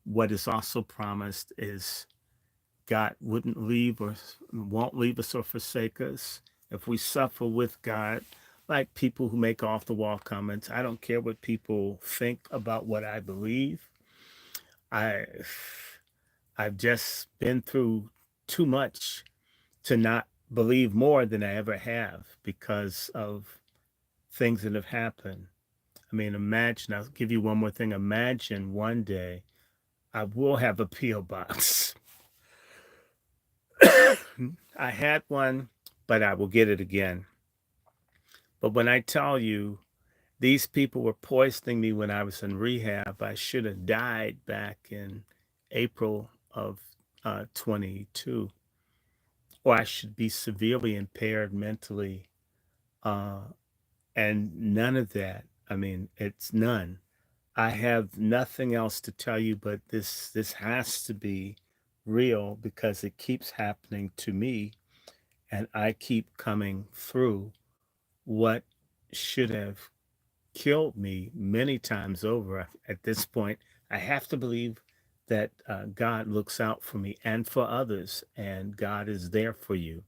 what is also promised is God wouldn't leave or won't leave us or forsake us if we suffer with God. Like people who make off the wall comments, I don't care what people think about what I believe. I I've just been through too much to not believe more than I ever have because of things that have happened. I mean, imagine, I'll give you one more thing. Imagine one day I will have a P.O. box. I had one, but I will get it again. But when I tell you these people were poisoning me when I was in rehab, I should have died back in April of 22, or I should be severely impaired mentally. Uh, and none of that. I mean, it's none. I have nothing else to tell you, but this has to be real because it keeps happening to me, and I keep coming through what should have killed me many times over. At this point, I have to believe that God looks out for me and for others, and God is there for you.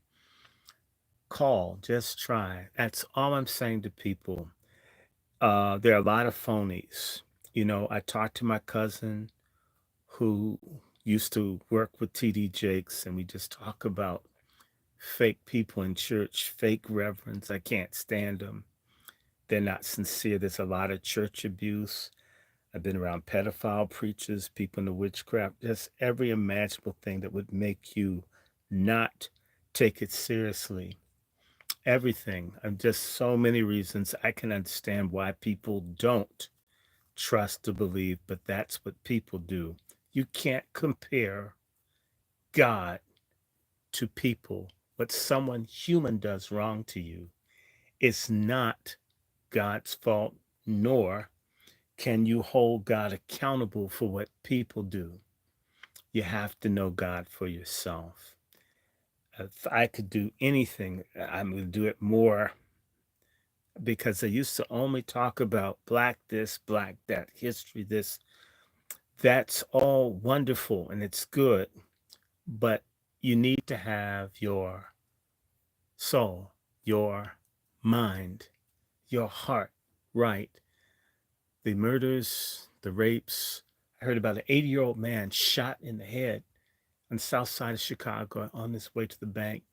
Call, just try. That's all I'm saying to people. There are a lot of phonies. You know, I talked to my cousin who used to work with TD Jakes, and we just talk about fake people in church, fake reverends. I can't stand them. They're not sincere. There's a lot of church abuse. I've been around pedophile preachers, people into witchcraft, just every imaginable thing that would make you not take it seriously. Everything. Just so many reasons I can understand why people don't trust or believe, but that's what people do. You can't compare God to people. What someone human does wrong to you is not God's fault, nor can you hold God accountable for what people do. You have to know God for yourself. If I could do anything, I'm going to do it more because they used to only talk about black this, black that, history this. That's all wonderful and it's good, but you need to have your soul, your mind, your heart right. The murders, the rapes. I heard about an 80-year-old man shot in the head on the south side of Chicago on his way to the bank.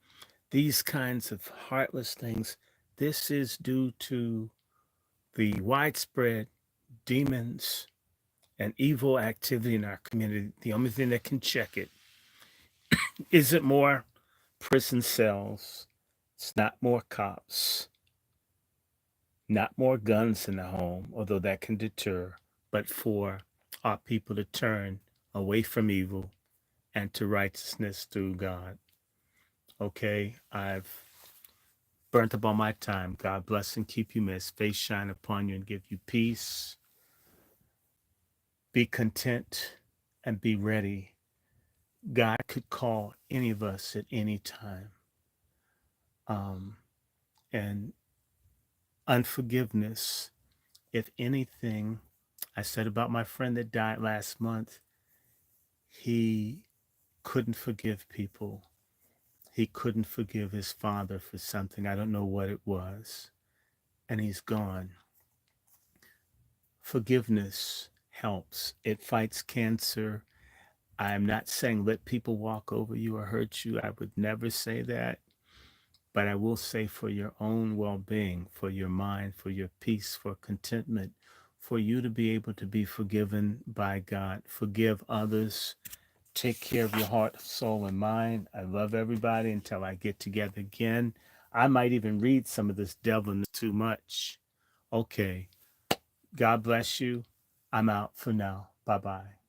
These kinds of heartless things, this is due to the widespread demons and evil activity in our community. The only thing that can check it isn't more prison cells, It's not more cops, not more guns in the home, although that can deter, but for our people to turn away from evil and to righteousness through God. Okay, I've burnt up all my time. God bless and keep you. May his face shine upon you and give you peace. Be content and be ready. God could call any of us at any time. Um, and unforgiveness, if anything, I said about my friend that died last month, he couldn't forgive people. He couldn't forgive his father for something. I don't know what it was. And he's gone. Forgiveness helps. It fights cancer. I'm not saying let people walk over you or hurt you. I would never say that. But I will say for your own well being, for your mind, for your peace, for contentment, for you to be able to be forgiven by God, forgive others, take care of your heart, soul, and mind. I love everybody until I get together again. I might even read some of this devilness too much. Okay. God bless you. I'm out for now. Bye bye.